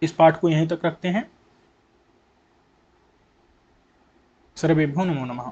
Speaker 1: इस पाठ को यहीं तक रखते हैं। सर्वेभ्यो नमो नमः।